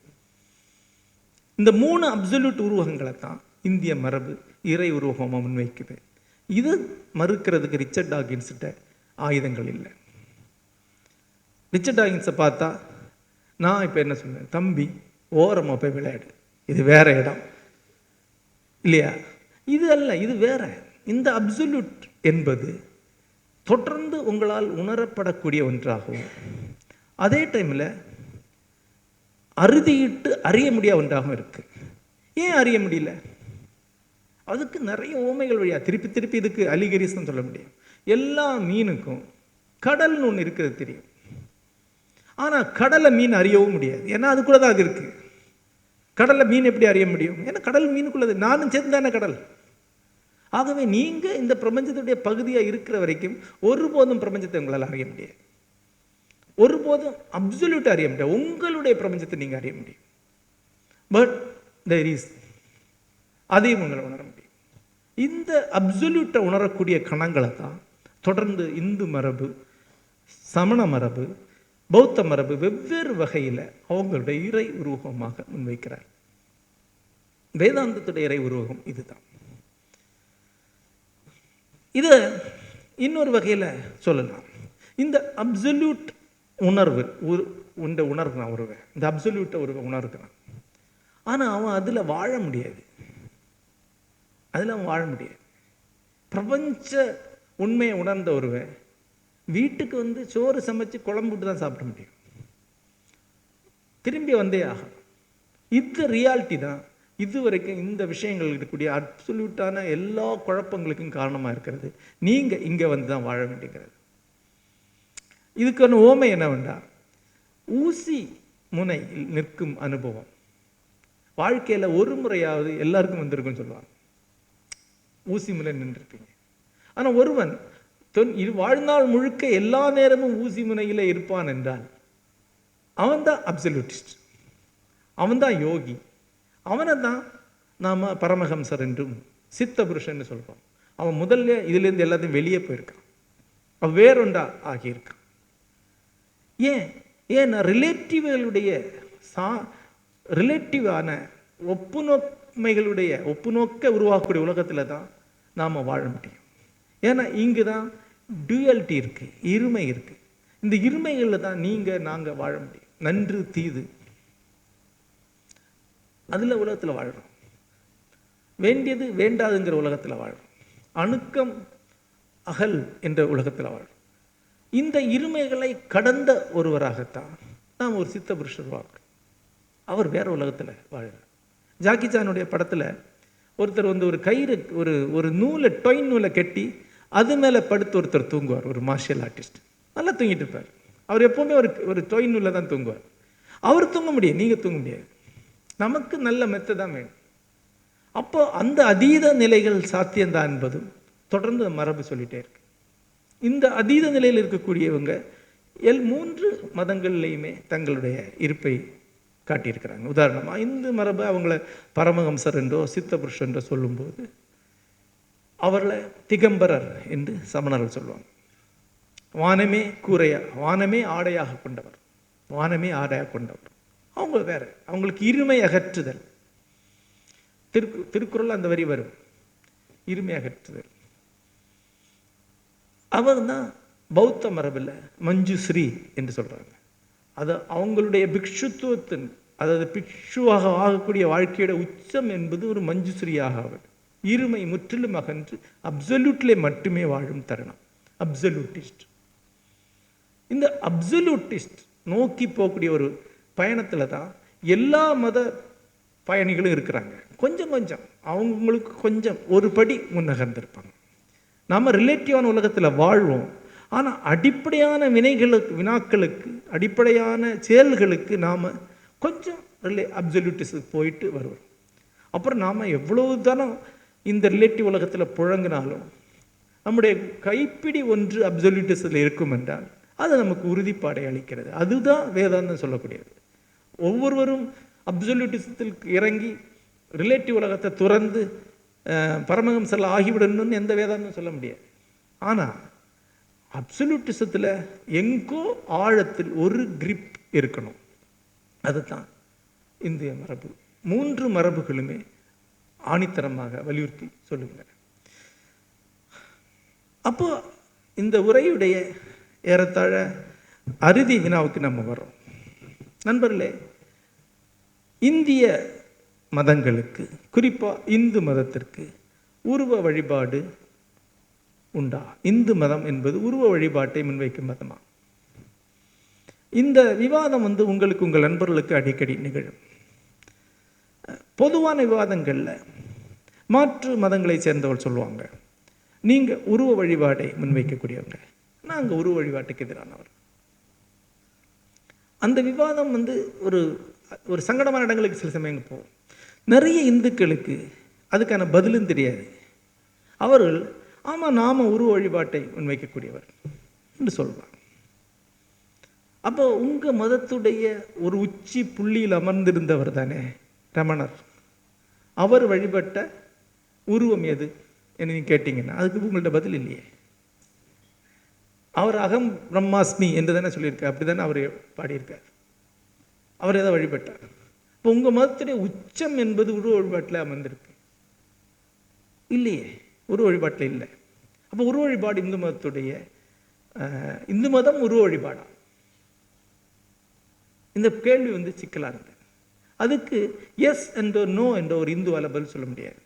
இந்த 3 அப்சல்யூட் உருவகங்களை தான் இந்திய மரபு இறை உருவகமாக முன்வைக்குது. இது மறுக்கிறதுக்கு ரிச்சர்ட் டாக்கின்ஸ்கிட்ட ஆயுதங்கள் இல்லை. ரிச்சர்ட் டாக்கின்ஸை பார்த்தா நான் இப்போ என்ன சொன்னேன், தம்பி ஓரமாக போய் விளையாடு, இது வேற இடம் இல்லையா? இது அல்ல, இது வேற. இந்த அப்சல்யூட் என்பது தொடர்ந்து உங்களால் உணரப்படக்கூடிய ஒன்றாகவும், அதே டைமில் அறுதியிட்டு அறிய முடியாத ஒன்றாகவும் இருக்கு. ஏன் அறிய முடியல? அதுக்கு நிறைய ஓமைகள் வழியாக திருப்பி இதுக்கு அலிகரிசம் சொல்ல முடியும். எல்லா மீனுக்கும் கடல்னு ஒன்று இருக்கிறது தெரியும். ஆனால் கடலை மீன் அறியவும் முடியாது. ஏன்னா அதுக்குள்ளே தான் அது இருக்குது. கடலில் மீன் எப்படி அறிய முடியும்? ஏன்னா கடல் மீனுக்குள்ளது, நானும் சேர்ந்து தானே கடல். ஆகவே நீங்கள் இந்த பிரபஞ்சத்துடைய பகுதியாக இருக்கிற வரைக்கும் ஒருபோதும் பிரபஞ்சத்தை உங்களால் அறிய முடியாது. ஒருபோதும் அப்சல்யூட்டாக அறிய முடியாது. உங்களுடைய பிரபஞ்சத்தை நீங்கள் அறிய முடியும். பட் தேர் இஸ், அதையும் உங்களை உணர முடியும். இந்த அப்சல்யூட்டை உணரக்கூடிய கணங்களை தான் தொடர்ந்து இந்து மரபு, சமண மரபு, பௌத்த மரபு வெவ்வேறு வகையில் அவங்களுடைய இறை உருவகமாக முன்வைக்கிறார். வேதாந்தத்துடைய இறை உருவகம் இதுதான். இதை இன்னொரு வகையில் சொல்லலாம். இந்த அப்சல்யூட் உணர்வு உணர்கிறான் ஒருவன், இந்த அப்சல்யூட்டை ஒருவன் உணர்கிறான். ஆனால் அவன் அதில் வாழ முடியாது. அதில் அவன் வாழ முடியாது. பிரபஞ்ச உண்மையை உணர்ந்த ஒருவன் வீட்டுக்கு வந்து சோறு சமைச்சு குழம்புட்டு தான் சாப்பிட முடியும். திரும்பி வந்தே ஆகும். இது ரியாலிட்டி தான் இதுவரைக்கும் இந்த விஷயங்கள் இருக்கக்கூடிய அப்சல்யூட்டான எல்லா குழப்பங்களுக்கும் காரணமாக இருக்கிறது. நீங்கள் இங்கே வந்து தான் வாழ வேண்டியது. இதுக்கான ஓமை என்ன வேண்டாம், ஊசி முனையில் நிற்கும் அனுபவம் வாழ்க்கையில் ஒரு முறையாவது எல்லாருக்கும் வந்திருக்குன்னு சொல்லுவாங்க. ஊசி முனை நின்றுருப்பீங்க. ஆனால் ஒருவன் வாழ்நாள் முழுக்க எல்லா நேரமும் ஊசி முனையில் இருப்பான் என்றால் அவன்தான் அப்சல்யூட்டிஸ்ட், அவன்தான் யோகி. அவனை தான் நாம் பரமஹம்சர் என்றும் சித்த புருஷன் சொல்கிறோம். அவன் முதல்ல இதுலேருந்து எல்லாத்தையும் வெளியே போயிருக்கான், அவன் வேறொன்றா ஆகியிருக்கான். ஏன் ரிலேட்டிவ்களுடைய ரிலேட்டிவான ஒப்புநோக்க உருவாக்கக்கூடிய உலகத்தில் தான் நாம் வாழ முடியும். ஏன்னா இங்கு தான் டுயல்ட்டி இருக்குது, இருமை இருக்குது. இந்த இருமைகளில் தான் நீங்கள் நாங்கள் வாழ முடியும். நன்று தீது அதில் உலகத்தில் வாழ்கிறோம். வேண்டியது வேண்டாதுங்கிற உலகத்தில் வாழ்கிறோம். அணுக்கம் அகல் என்ற உலகத்தில் வாழ்கிறோம். இந்த இருமைகளை கடந்த ஒருவராகத்தான் நாம் ஒரு சித்த புருஷர் வாழ்கிறோம். அவர் வேற உலகத்தில் வாழ்கிறார். ஜாக்கி சானுடைய படத்தில் ஒருத்தர் ஒரு கயிறு ஒரு நூலை டொயின் நூலை கட்டி அது மேலே படுத்து ஒருத்தர் தூங்குவார். ஒரு மார்ஷியல் ஆர்டிஸ்ட் நல்லா தூங்கிட்டு இருப்பார். அவர் எப்போவுமே ஒரு டொயின் நூலில் தான் தூங்குவார். அவர் தூங்க முடியாது, நீங்கள் தூங்க முடியாது. நமக்கு நல்ல மெத்தை தான் வேணும். அப்போ அந்த அதீத நிலைகள் சாத்தியம்தான் என்பதும் தொடர்ந்து மரபு சொல்லிகிட்டே இருக்கு. இந்த அதீத நிலையில் இருக்கக்கூடியவங்க 3 மதங்கள்லையுமே தங்களுடைய இருப்பை காட்டியிருக்கிறாங்க. உதாரணமாக இந்து மரபை அவங்கள பரமஹம்சர் என்றோ சித்த புருஷர் என்றோ சொல்லும்போது அவர்களை திகம்பரர் என்று சமணர்கள் சொல்லுவாங்க. வானமே ஆடையாக கொண்டவர், அவங்க வேற. அவங்களுக்கு இருமை அகற்றுதல். திருக்குறள் அந்த வரி வரும், இருமை அகற்றுதல். அவர் தான் பௌத்த மரபில் மஞ்சுஸ்ரீ என்று சொல்கிறாங்க. அது அவங்களுடைய பிக்ஷுத்துவத்தின், அதாவது பிக்ஷுவாக ஆகக்கூடிய வாழ்க்கையோட உச்சம் என்பது ஒரு மஞ்சுஸ்ரீயாக ஆகுது. இருமை முற்றிலும் அகன்று அப்சல்யூட்லே மட்டுமே வாழும் தருணம் அப்சல்யூட்டிஸ்ட். இந்த அப்சல்யூட்டிஸ்ட் நோக்கி போகக்கூடிய ஒரு பயணத்தில் தான் எல்லா மத பயணிகளும் இருக்கிறாங்க. கொஞ்சம் அவங்களுக்கு கொஞ்சம் ஒரு படி முன்னகர்ந்திருப்பாங்க. நாம் ரிலேட்டிவான உலகத்தில் வாழ்வோம். ஆனால் அடிப்படையான வினாக்களுக்கு அடிப்படையான செயல்களுக்கு நாம் கொஞ்சம் அப்சல்யூட்டிஸுக்கு போயிட்டு வருவோம். அப்புறம் நாம் எவ்வளவு தானம் இந்த ரிலேட்டிவ் உலகத்தில் புழங்கினாலும் நம்முடைய கைப்பிடி ஒன்று அப்சல்யூட்டிஸில் இருக்கும் என்றால் அது நமக்கு உறுதிப்பாடை அளிக்கிறது. அதுதான் வேதாந்தம் சொல்லக்கூடியது. ஒவ்வொருவரும் அப்சல்யூட்டிசத்தில் இறங்கி ரிலேட்டிவ் உலகத்தை துறந்து பரமஹம்சர் ஆகிவிடணும்னு எந்த வேதாந்தம் சொல்ல முடியாது. ஆனால் அப்சல்யூட்டிசத்தில் எங்கோ ஆழத்தில் ஒரு கிரிப் இருக்கணும். அதுதான் இந்திய மரபு. 3 மரபுகளுமே ஆணித்தரமாக வலியுறுத்தி சொல்லுங்க. அப்போ இந்த உரையுடைய ஏறத்தாழ அறுதி வினாவுக்கு நம்ம வரோம். நண்பர்களே, இந்திய மதங்களுக்கு, குறிப்பாக இந்து மதத்திற்கு உருவ வழிபாடு உண்டா? இந்து மதம் என்பது உருவ வழிபாட்டை முன்வைக்கும் மதமா? இந்த விவாதம் உங்களுக்கு உங்கள் நண்பர்களுக்கு அடிக்கடி நிகழும். பொதுவான விவாதங்களில் மாற்று மதங்களை சேர்ந்தவர்கள் சொல்லுவாங்க, நீங்கள் உருவ வழிபாடை முன்வைக்கக்கூடியவங்க, நாங்கள் உருவ வழிபாட்டுக்கு எதிரானவர். அந்த விவாதம் ஒரு சங்கடமான இடங்களுக்கு சில சமயங்கள் போகும். நிறைய இந்துக்களுக்கு அதுக்கான பதிலும் தெரியாது. அவர்கள் ஆமாம் நாம் உருவ வழிபாட்டை முன்வைக்கக்கூடியவர் என்று சொல்வார். அப்போ உங்கள் மதத்துடைய ஒரு உச்சி புள்ளியில் அமர்ந்திருந்தவர் தானே ரமணர். அவர் வழிபட்ட உருவம் எது என்று நீங்கள் கேட்டிங்கன்னா அதுக்கு உங்கள்கிட்ட பதில் இல்லையே. அவர் அகம் பிரம்மாஸ்மி என்று தானே சொல்லியிருக்கார், அப்படி தானே அவர் பாடியிருக்கார். அவர் எதை வழிபட்டார்? இப்போ உங்கள் மதத்துடைய உச்சம் என்பது உருவ வழிபாட்டில் அமர்ந்திருக்கு இல்லையே, உருவ வழிபாட்டில் இல்லை. அப்போ உருவ வழிபாடு இந்து மதம் உருவ வழிபாடா? இந்த கேள்வி சிக்கலாக இருந்தது. அதுக்கு எஸ் என்ற நோ என்ற ஒரு இந்துவால் பதில் சொல்ல முடியாது.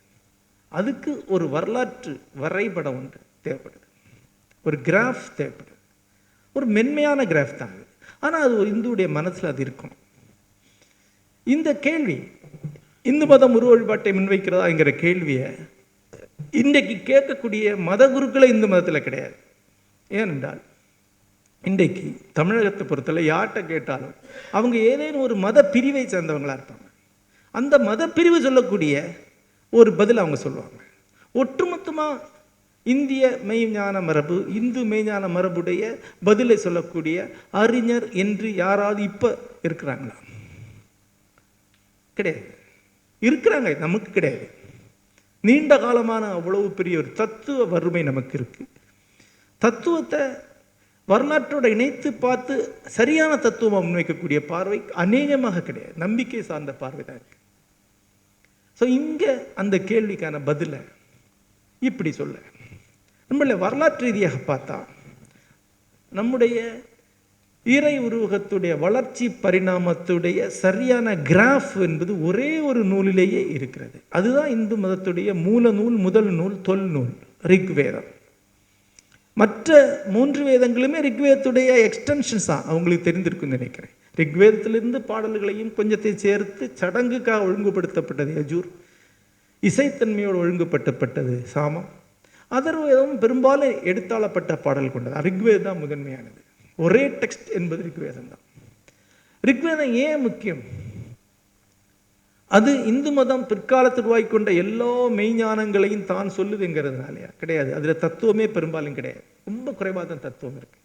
அதுக்கு ஒரு வரலாற்று வரைபடம் ஒன்று தேவைப்படுது, ஒரு கிராஃப் தேவைப்படுது. ஒரு மென்மையான கிராஃப் தான் அது. ஆனால் அது ஒரு இந்துவுடைய மனசில் அது இருக்கணும். இந்த கேள்வி இந்து மதம் உருவ வழிபாட்டை முன்வைக்கிறதாங்கிற கேள்வியை இன்றைக்கு கேட்கக்கூடிய மத குருக்களை இந்து மதத்தில் கிடையாது. ஏனென்றால் இன்றைக்கு தமிழகத்தை பொறுத்தவரை யார்கிட்ட கேட்டாலும் அவங்க ஏதேனும் ஒரு மத பிரிவை சேர்ந்தவங்களாக இருப்பாங்க. அந்த மத பிரிவு சொல்லக்கூடிய ஒரு பதில் அவங்க சொல்லுவாங்க. ஒட்டுமொத்தமாக இந்திய மெய்ஞான மரபு, இந்து மெய்ஞான மரபுடைய பதிலை சொல்லக்கூடிய அறிஞர் என்று யாராவது இப்போ இருக்கிறாங்களா? கிடையாது. இருக்கிறாங்க, நமக்கு கிடையாது. நீண்ட காலமான அவ்வளவு பெரிய ஒரு தத்துவ வறுமை நமக்கு இருக்கு. தத்துவத்தை வரலாற்றோட இணைத்து பார்த்து சரியான தத்துவமாக முன்வைக்கக்கூடிய பார்வை அநேகமாக கிடையாது. நம்பிக்கை சார்ந்த பார்வை தான் இருக்கு. ஸோ இங்கே அந்த கேள்விக்கான பதிலை இப்படி சொல்ல, நம்மள வரலாற்று ரீதியாக பார்த்தா நம்முடைய இறை உருவகத்துடைய வளர்ச்சி பரிணாமத்துடைய சரியான கிராஃப் என்பது ஒரே ஒரு நூலிலேயே இருக்கிறது. அதுதான் இந்து மதத்துடைய மூல நூல், முதல் நூல், தொல் நூல், ரிக்வேதம். மற்ற 3 வேதங்களுமே ரிக்வேதத்துடைய எக்ஸ்டென்ஷன்ஸ் தான். அவங்களுக்கு தெரிந்திருக்குன்னு நினைக்கிறேன். ரிக்வேதத்திலிருந்து பாடல்களையும் கொஞ்சத்தை சேர்த்து சடங்குக்காக ஒழுங்குபடுத்தப்பட்டது யஜூர், இசைத்தன்மையோடு ஒழுங்குபடுத்தப்பட்டது சாமம். அதர்வேதம் பெரும்பாலும் எடுத்தாளப்பட்ட பாடல் கொண்டது. ரிக்வேதம் தான் முதன்மையானது. ஒரே டெக்ஸ்ட் என்பது ரிக்வேதம் தான். ரிக்வேதம் ஏன் முக்கியம்? அது இந்து மதம் பிற்காலத்தில் உருவாக்கிக்கொண்ட எல்லா மெய்ஞானங்களையும் தான் சொல்லுதுங்கிறதுனாலயா? கிடையாது. அதில் தத்துவமே பெரும்பாலும் கிடையாது. ரொம்ப குறைவாக தான் தத்துவம் இருக்கு.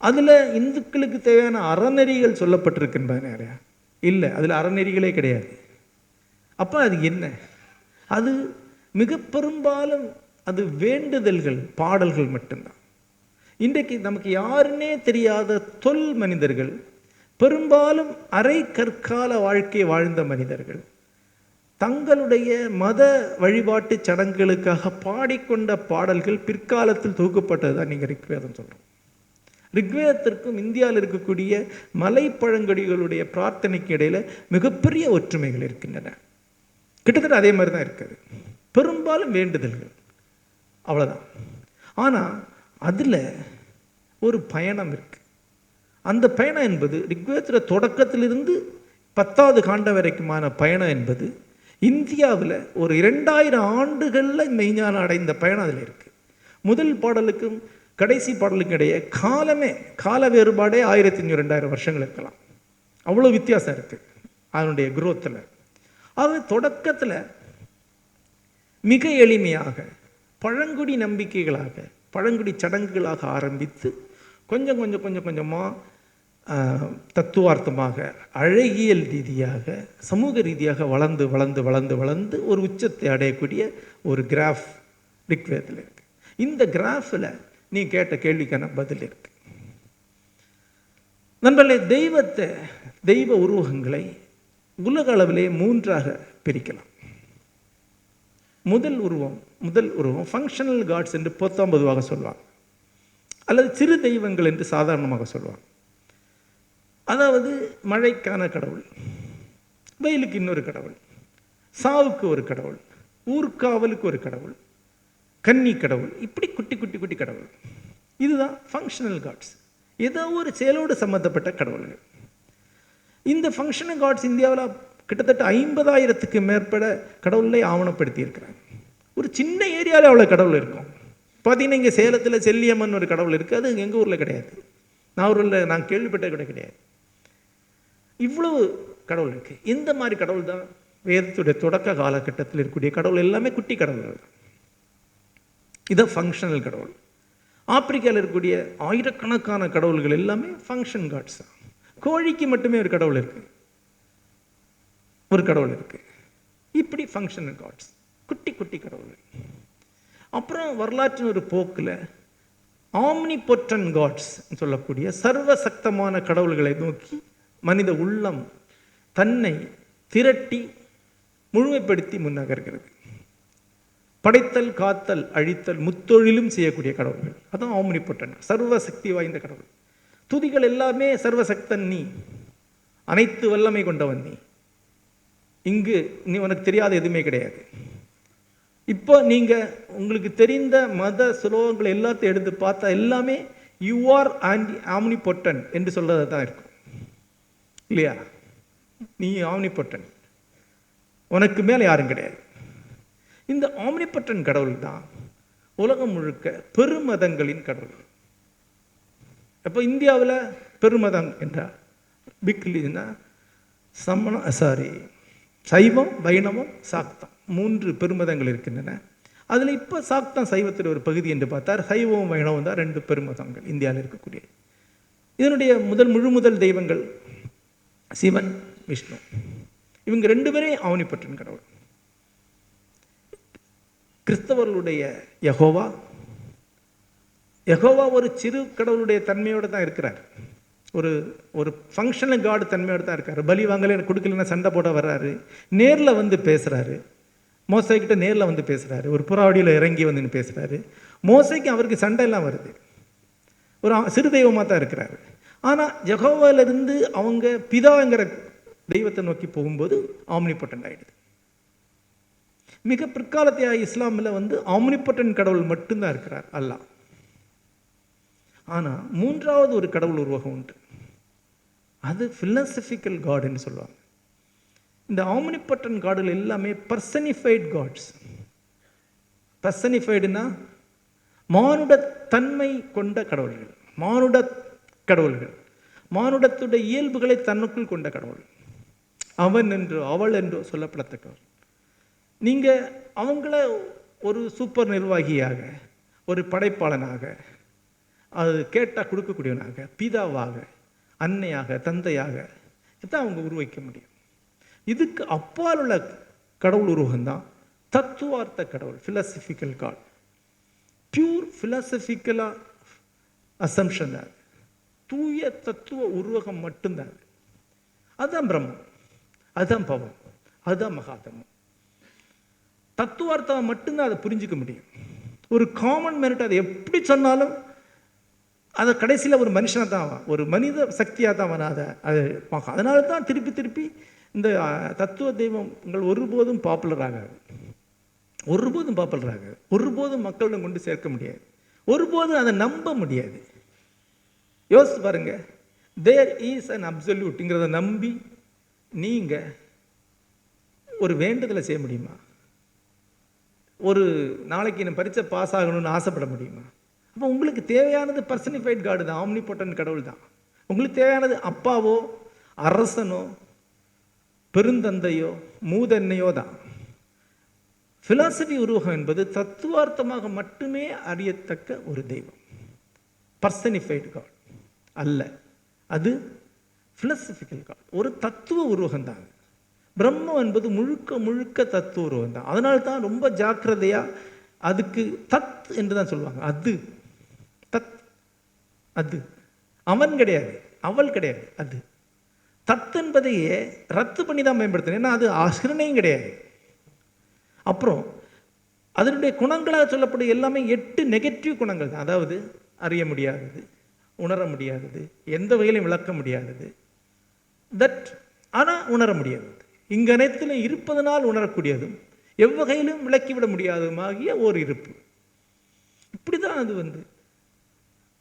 அதில் இந்துக்களுக்கு தேவையான அறநெறிகள் சொல்லப்பட்டிருக்கின்றன இல்லை, அதில் அறநெறிகளே கிடையாது. அப்போ அது என்ன? அது மிக பெரும்பாலும் அது வேண்டுதல்கள், பாடல்கள் மட்டும்தான். இன்றைக்கு நமக்கு யாருன்னே தெரியாத தொல் மனிதர்கள், பெரும்பாலும் அரை கற்கால வாழ்க்கை வாழ்ந்த மனிதர்கள், தங்களுடைய மத வழிபாட்டு சடங்குகளுக்காக பாடிக்கொண்ட பாடல்கள் பிற்காலத்தில் தொகுக்கப்பட்டது தான் நீங்கள் ரிக்வேதம் சொல்கிறோம். ரிக்வேதத்திற்கும் இந்தியாவில் இருக்கக்கூடிய மலைப்பழங்கொடிகளுடைய பிரார்த்தனைக்கு இடையில மிகப்பெரிய ஒற்றுமைகள் இருக்கின்றன. கிட்டத்தட்ட அதே மாதிரி தான் இருக்குது. பெரும்பாலும் வேண்டுதல்கள், அவ்வளோதான். ஆனால் அதில் ஒரு பயணம் இருக்கு. அந்த பயணம் என்பது ரிக்வேதத்தில் தொடக்கத்திலிருந்து 10வது காண்டம் வரைக்குமான பயணம் என்பது இந்தியாவில் ஒரு 2000 ஆண்டுகளில் மெய்ஞானம் அடைந்த பயணம் அதில் இருக்குது. முதல் பாடலுக்கும் கடைசி பாடலுக்கும் இடையே கால வேறுபாடே 1500-2000 வருஷங்கள் இருக்கலாம். அவ்வளோ வித்தியாசம் இருக்குது அதனுடைய குரோத்தில். அது தொடக்கத்தில் மிக எளிமையாக பழங்குடி நம்பிக்கைகளாக, பழங்குடி சடங்குகளாக ஆரம்பித்து கொஞ்சம் கொஞ்சமாக தத்துவார்த்தமாக, அழகியல் ரீதியாக, சமூக ரீதியாக வளர்ந்து வளர்ந்து வளர்ந்து வளர்ந்து ஒரு உச்சத்தை அடையக்கூடிய ஒரு கிராஃப் ரிக்வேதத்தில் இருக்கு. இந்த கிராஃபில் நீ கேட்ட கேள்விக்கான பதில் இருக்கு. நண்பர்களே, தெய்வ உருவகங்களை உலக அளவிலே 3ஆக பிரிக்கலாம். முதல் உருவம் ஃபங்க்ஷனல் காட்ஸ் என்று 19 சொல்லுவாங்க, அல்லது சிறு தெய்வங்கள் என்று சாதாரணமாக சொல்லுவாங்க. அதாவது மழைக்கான கடவுள், வெயிலுக்கு இன்னொரு கடவுள், சாவுக்கு ஒரு கடவுள், ஊர்காவலுக்கு ஒரு கடவுள், கன்னி கடவுள், இப்படி குட்டி குட்டி குட்டி கடவுள். இதுதான் ஃபங்க்ஷனல் காட்ஸ், ஏதோ ஒரு செயலோடு சம்மந்தப்பட்ட கடவுள்கள். இந்த ஃபங்க்ஷனல் காட்ஸ் இந்தியாவில் கிட்டத்தட்ட 50,000க்கு மேற்பட கடவுளை ஆவணப்படுத்தி இருக்கிறாங்க. ஒரு சின்ன ஏரியாவில் அவ்வளோ கடவுள் இருக்கும். பார்த்தீங்கன்னா இங்கே சேலத்தில் செல்லியம்மன் ஒரு கடவுள் இருக்குது, அது எங்கள் ஊரில் கிடையாது. நான் கேள்விப்பட்ட கூட கிடையாது. இவ்வளவு கடவுள் இருக்குது. இந்த மாதிரி கடவுள் தான் வேதத்துடைய தொடக்க காலகட்டத்தில் இருக்கக்கூடிய கடவுள் எல்லாமே குட்டி கடவுள்கள். இதான் ஃபங்க்ஷனல் கடவுள். ஆப்பிரிக்காவில் இருக்கக்கூடிய ஆயிரக்கணக்கான கடவுள்கள் எல்லாமே ஃபங்க்ஷன் காட்ஸ் தான். கோழிக்கு மட்டுமே ஒரு கடவுள் இருக்குது. இப்படி ஃபங்க்ஷனல் காட்ஸ், குட்டி குட்டி கடவுள்கள். அப்புறம் வரலாற்றின் ஒரு போக்கில் ஆம்னிபொட்டன்ட் காட்ஸ் சொல்லக்கூடிய சர்வசக்தமான கடவுள்களை நோக்கி மனித உள்ளம் தன்னை திரட்டி முழுமைப்படுத்தி முன்னகர்கிறது. படைத்தல், காத்தல், அழித்தல், முத்தொழிலும் செய்யக்கூடிய கடவுள்கள், அதான் ஆம்னிபொட்டன்ட், சர்வசக்தி வாய்ந்த கடவுள். துதிகள் எல்லாமே சர்வசக்தன் நீ, அனைத்து வல்லமை கொண்டவன் நீ, இங்கு நீ உனக்கு தெரியாத எதுவுமே கிடையாது. இப்போ நீங்கள் உங்களுக்கு தெரிந்த மத சுலோகங்கள் எல்லாத்தையும் எடுத்து பார்த்தா எல்லாமே யூ ஆர் ஆம்னிபொட்டன்ட் என்று சொல்றதா தான் இருக்கும், இல்லையா? நீ ஆம்னிபொட்டன்ட், உனக்கு மேலே யாரும் கிடையாது. இந்த ஆம்னிபொட்டன்ட் கடவுள் தான் உலகம் முழுக்க பெருமதங்களின் கடவுள். அப்போ இந்தியாவில் பெருமதம் என்றால் பிக் ரிலிஜனா சைவம், வைணவம், சாக்தம், 3 பெருமதங்கள் இருக்கின்றன. அதில் இப்போ சாக்தான் சைவத்தில் ஒரு பகுதி என்று பார்த்தார். சைவம் வைணவம் தான் 2 பெருமதங்கள் இந்தியாவில் இருக்கக்கூடிய. இதனுடைய முழு தெய்வங்கள் சிவன், விஷ்ணு. இவங்க 2 பேரையும் ஆம்னிபொட்டன்ட் கடவுள். கிறிஸ்தவர்களுடைய யெகோவா ஒரு சிறு கடவுளுடைய தன்மையோடு தான் இருக்கிறார். ஒரு ஃபங்க்ஷனல் காடு தன்மையோடு தான் இருக்கார். பலி வாங்கல கொடுக்கலன்னா சண்டை போட வர்றாரு. நேரில் வந்து பேசுகிறாரு. மோசைக்கிட்ட நேரில் வந்து பேசுகிறாரு. ஒரு புறாவடியில் இறங்கி வந்து பேசுகிறாரு. மோசைக்கு அவருக்கு சண்டை எல்லாம் வருது. ஒரு சிறு தெய்வமாக தான் இருக்கிறாரு. ஆனால் யெகோவாவிலிருந்து அவங்க பிதாங்கிற தெய்வத்தை நோக்கி போகும்போது ஆம்னிபொட்டன்ட் ஆகிடுது. மிக பிற்காலத்தையா இஸ்லாமில் வந்து ஆம்னிபொட்டன்ட் கடவுள் மட்டும்தான் இருக்கிறார், அல்லாஹ். ஆனால் 3வது ஒரு கடவுள் உருவகம் உண்டு. அது ஃபிலசபிக்கல் காட்னு சொல்லுவாங்க. இந்த ஆம்னிபொட்டன்ட் காடுகள் எல்லாமே பர்சனிஃபைட் காட்ஸ். பர்சனிஃபைடுனா மானுட தன்மை கொண்ட கடவுள்கள், மானுடத்துடைய இயல்புகளை தன்னுக்குள் கொண்ட கடவுள். அவன் என்றோ அவள் என்றோ சொல்லப்படத்தக்கவர். நீங்கள் அவங்கள ஒரு சூப்பர் நிர்வாகியாக, ஒரு படைப்பாளனாக, அது கேட்டால் கொடுக்கக்கூடியவனாக, பிதாவாக, அன்னையாக, தந்தையாக இதான் அவங்க உருவாக்க முடியும். இதுக்கு அப்பால் உள்ள கடவுள் உருவகம்தான் தத்துவார்த்த கடவுள், ஃபிலசபிக்கல் காட். பியூர் ஃபிலசபிக்கலாக அசம்ஷன் தான். தூய தத்துவ உருவகம் மட்டும்தான். அதுதான் பிரம்மம், அதுதான் பவம், அதுதான் மகாதமம். தத்துவார்த்தம் மட்டும்தான் அதை புரிஞ்சிக்க முடியும். ஒரு காமன் மெரிட் அதை எப்படி சொன்னாலும் அதை கடைசியில் ஒரு மனுஷனாக தான் ஆவான், ஒரு மனித சக்தியாக தான் அவன் அதை பார்க்க. அதனால தான் திருப்பி இந்த தத்துவ தெய்வங்கள் ஒருபோதும் பாப்புலர் ஆகாது, ஒருபோதும் மக்களிடம் கொண்டு சேர்க்க முடியாது, ஒருபோதும் அதை நம்ப முடியாது. யோசிச்சு பாருங்க, தேர் இஸ் அன் அப்சல்யூட்ங்கிறத நம்பி நீங்கள் ஒரு வேண்டுதலை செய்ய முடியுமா? ஒரு நாளைக்கு நான் பரீட்சை பாஸ் ஆகணும்னு ஆசைப்பட முடியுமா? அப்போ உங்களுக்கு தேவையானது பர்சனிஃபைட் காடு தான், ஆம்னிபொட்டன்ட் கடவுள் தான். உங்களுக்கு தேவையானது அப்பாவோ, அரசனோ, பெருந்தந்தையோ, மூதன்னையோ தான். ஃபிலாசபி உருவகம் என்பது தத்துவார்த்தமாக மட்டுமே அறியத்தக்க ஒரு தெய்வம், பர்சனிஃபைடு காட் அல்ல. அது ஃபிலசபிக்கல் காட், ஒரு தத்துவ உருவகம் தான். பிரம்மம் என்பது முழுக்க தத்துவ உருவம் தான். அதனால தான் ரொம்ப ஜாக்கிரதையாக அதுக்கு தத் என்று தான் சொல்லுவாங்க. அது அவன் கிடையாது, அவள் கிடையாது. அது தத் என்பதையே ரத்து பண்ணி தான் மேம்படுத்தணும். ஏன்னா அது அகிரணையும் கிடையாது. அப்புறம் அதனுடைய குணங்களாக சொல்லப்படும் எல்லாமே 8 நெகட்டிவ் குணங்கள் தான். அதாவது அறிய முடியாதது, உணர முடியாதது, எந்த வகையிலும் விளக்க முடியாதது, தட் ஆனால் உணர முடியாதது, இங்கு அனைத்திலும் இருப்பதனால் உணரக்கூடியதும் எவ்வகையிலும் விளக்கிவிட முடியாததுமாகிய ஓர் இருப்பு. இப்படி தான்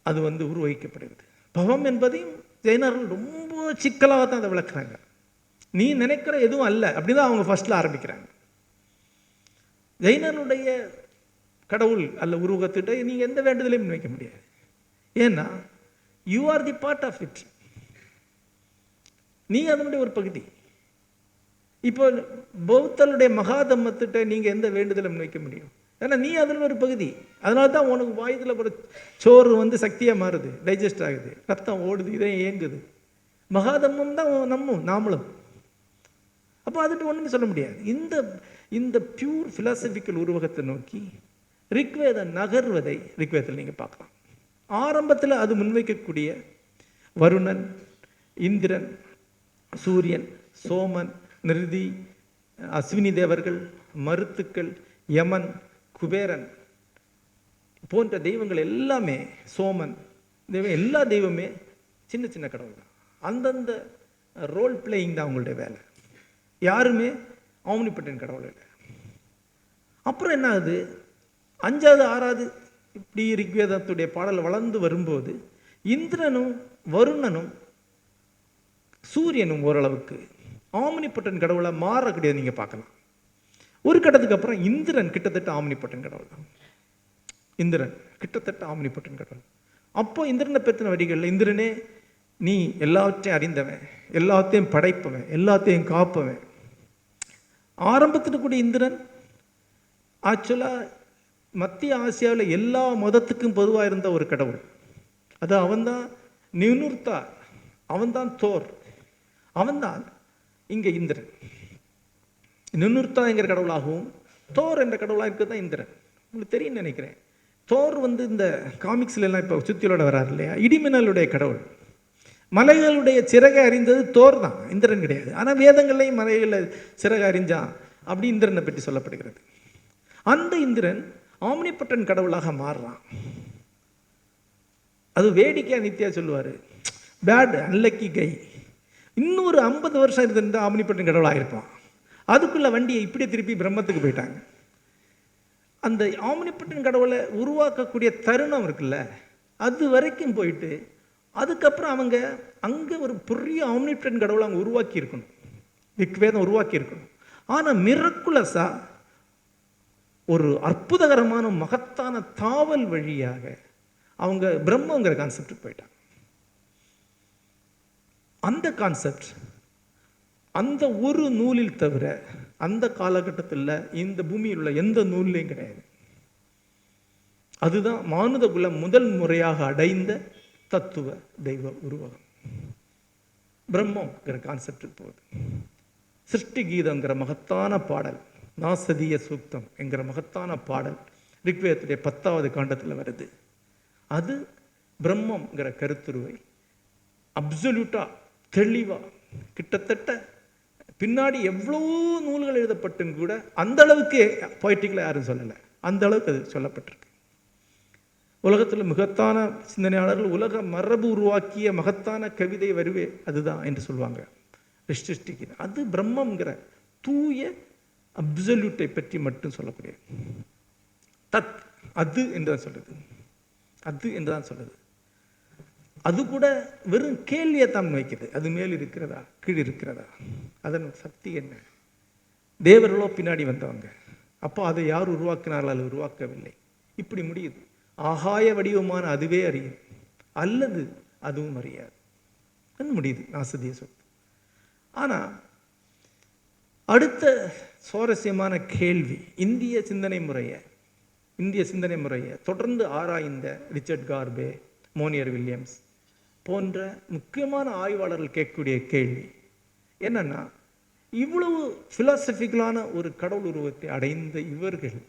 அது உருவகிக்கப்படுகிறது. பவம் என்பதையும் ஜெயினர்கள் ரொம்ப சிக்கலாக தான் அதை விளக்குறாங்க. நீ நினைக்கிற எதுவும் அல்ல அப்படிதான் அவங்க ஃபர்ஸ்ட்ல ஆரம்பிக்கிறாங்க. ஜெயினருடைய கடவுள் அல்ல உருவகத்திட்ட நீங்க எந்த வேண்டுதலையும் வைக்க முடியாது. ஏன்னா you are the part of it. நீ அதனுடைய ஒரு பகுதி. இப்போ பௌத்தருடைய மகாதம்மத்திட்ட நீங்க எந்த வேண்டுதலும் வைக்க முடியும்? ஏன்னா நீ அதில் ஒரு பகுதி. அதனால தான் உனக்கு வாயுதில் ஒரு சோறு சக்தியாக மாறுது, டைஜஸ்ட் ஆகுது, ரத்தம் ஓடுது, இதை இயங்குது. மகாதம்மம் தான் நாமளும். அப்போ அதுட்டு ஒன்றுமே சொல்ல முடியாது. இந்த பியூர் ஃபிலாசபிக்கல் உருவகத்தை நோக்கி ரிக்வேதம் நகர்வதை ரிக்வேதத்தில் நீங்கள் பார்க்கலாம். ஆரம்பத்தில் அது முன்வைக்கக்கூடிய வருணன், இந்திரன், சூரியன், சோமன், நிருதி, அஸ்வினி தேவர்கள், மருத்துக்கள், யமன், குபேரன் போன்ற தெய்வங்கள் எல்லாமே, சோமன் தெய்வம், எல்லா தெய்வமே சின்ன சின்ன கடவுள் தான். அந்தந்த ரோல் பிளேயிங் தான் அவங்களுடைய வேலை. யாருமே ஆம்னிபொட்டன்ட் கடவுள் இல்லை. அப்புறம் என்ன ஆகுது, 5வது 6வது இப்படி ரிக்வேதத்துடைய பாடல் வளர்ந்து வரும்போது இந்திரனும் வருணனும் சூரியனும் ஓரளவுக்கு ஆம்னிபொட்டன்ட் கடவுளை மாறக்கூடியது நீங்கள் பார்க்கலாம். ஒரு கட்டத்துக்கு அப்புறம் இந்திரன் கிட்டத்தட்ட ஆம்னிபொட்டன்ட் கடவுள் தான். இந்திரன் கிட்டத்தட்ட ஆம்னிபொட்டன்ட் கடவுள். அப்போ இந்திரனை பற்றின வரிகளில், இந்திரனே நீ எல்லாவற்றையும் அறிந்தவன், எல்லாத்தையும் படைப்பவன், எல்லாத்தையும் காப்பவன். ஆரம்பத்தில் கூட இந்திரன் ஆக்சுவலாக மத்திய ஆசியாவில் எல்லா மதத்துக்கும் பொதுவாக இருந்த ஒரு கடவுள். அது அவன்தான் நினுர்த்தா, அவன்தான் தோர், அவன்தான் இங்கே இந்திரன். நினுர்த்தா என்கிற கடவுளாகவும் தோர் என்ற கடவுளாக இருக்கிறது தான் இந்திரன். உங்களுக்கு தெரியும் நினைக்கிறேன். தோர் இந்த காமிக்ஸ்ல எல்லாம் இப்போ சுத்தியோட வராரு இல்லையா, இடிமின்னலுடைய கடவுள். மலைகளுடைய சிறகை அறிந்தது தோர் தான், இந்திரன் கிடையாது. ஆனால் வேதங்கள்லையும் மலைகளில் சிறகை அறிஞ்சான் அப்படி இந்திரனை பற்றி சொல்லப்படுகிறது. அந்த இந்திரன் ஆம்னிபொட்டன்ட் கடவுளாக மாறுறான். அது வேடிக்கையா நித்யா சொல்லுவார், பேட் அன்லக்கி கை. இன்னொரு 50 வருஷம் இருந்திருந்தா ஆம்னிபொட்டன்ட் கடவுளாக இருப்பான். அதுக்குள்ள வண்டியை இப்படியே திருப்பி பிரம்மத்துக்கு போயிட்டாங்க. அந்த ஆம்னிபொட்டன்ட் கடவுளை உருவாக்கக்கூடிய தருணம் இருக்குல்ல, அது வரைக்கும் போயிட்டு அதுக்கப்புறம் அவங்க அங்கே ஒரு பெரிய ஆம்னிபொட்டன்ட் கடவுளை அவங்க உருவாக்கி இருக்கணும், ரிக்வேதம் உருவாக்கி இருக்கணும். ஆனால் மிரக்குலஸா ஒரு அற்புதகரமான மகத்தான தாவல் வழியாக அவங்க பிரம்மங்கிற கான்செப்டுக்கு போயிட்டாங்க. அந்த கான்செப்ட் அந்த ஒரு நூலில் தவிர அந்த காலகட்டத்தில் இந்த பூமியில் உள்ள எந்த நூல்லையும் கிடையாது. அதுதான் மானுட குலம் முதல் முறையாக அடைந்த தத்துவ தெய்வ உருவகம். பிரம்மங்கிற கான்செப்டுக்கு போகுது. சிருஷ்டி கீதங்கிற மகத்தான பாடல், நாசதிய சூக்தம் என்கிற மகத்தான பாடல் ரிக்வேதத்துடைய 10வது காண்டத்தில் வருது. அது பிரம்மங்கிற கருத்துருவை அப்சல்யூட்டா தெளிவா, கிட்டத்தட்ட பின்னாடி எவ்வளோ நூல்கள் எழுதப்பட்டும் கூட அந்த அளவுக்கு பொய்டிக்கலாக யாரும் சொல்லலை, அந்த அளவுக்கு அது சொல்லப்பட்டிருக்கு. உலகத்தில் மகத்தான சிந்தனையாளர்கள் உலக மரபு உருவாக்கிய மகத்தான கவிதை வருவே அதுதான் என்று சொல்லுவாங்க. ரிஷ்டிக்கு அது பிரம்மங்கிற தூய அப்சல்யூட்டை பற்றி மட்டும் சொல்லக்கூடிய தத், அது என்று தான் சொல்லுது, அது என்று தான் சொல்லுது. அது கூட வெறும் கேள்வியை தான் வைக்குது, அது மேல் இருக்கிறதா கீழ் இருக்கிறதா, அதன் சக்தி என்ன, தேவர்களோ பின்னாடி வந்தவங்க, அப்போ அதை யார் உருவாக்கினார்கள், அது உருவாக்கவில்லை, இப்படி முடியுது. ஆகாய வடிவமான அதுவே அறியும் அல்லது அதுவும் அறியாது முடியுது நாசதிய சொத்து. ஆனால் அடுத்த சுவாரஸ்யமான கேள்வி, இந்திய சிந்தனை முறையை தொடர்ந்து ஆராய்ந்த ரிச்சர்ட் கார்பே, மோனியர் வில்லியம்ஸ் போன்ற முக்கியமான ஆய்வாளர்கள் கேட்கக்கூடிய கேள்வி என்னன்னா, இவ்வளவு பிலாசபிக்கலான ஒரு கடவுள் உருவத்தை அடைந்த இவர்கள்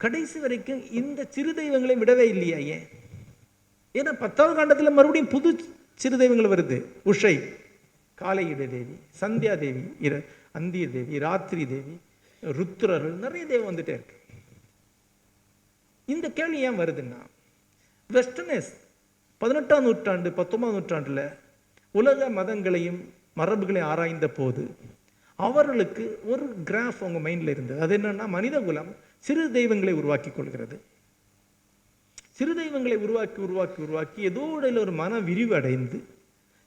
கடைசி வரைக்கும் இந்த சிறு தெய்வங்களை விடவே இல்லையா? ஏன்? ஏன்னா 10வது காண்டத்தில் மறுபடியும் புது சிறு தெய்வங்கள் வருது. உஷை, காலையிட தேவி, சந்தியா தேவி, அந்திய தேவி, ராத்திரி தேவி, ருத்ரர்கள், நிறைய தெய்வம் வந்துட்டே இருக்கு. இந்த கேள்வி ஏன் வருதுன்னா, வெஸ்டர்னர்ஸ் 18ஆம் நூற்றாண்டு 19ஆம் நூற்றாண்டில் உலக மதங்களையும் மரபுகளையும் ஆராய்ந்த போது அவர்களுக்கு ஒரு கிராஃப் அவங்க மைண்டில் இருந்தது. அது என்னன்னா, மனித குலம் சிறு தெய்வங்களை உருவாக்கி கொள்கிறது. சிறு தெய்வங்களை உருவாக்கி உருவாக்கி உருவாக்கி ஏதோ இடையில ஒரு மன விரிவு அடைந்து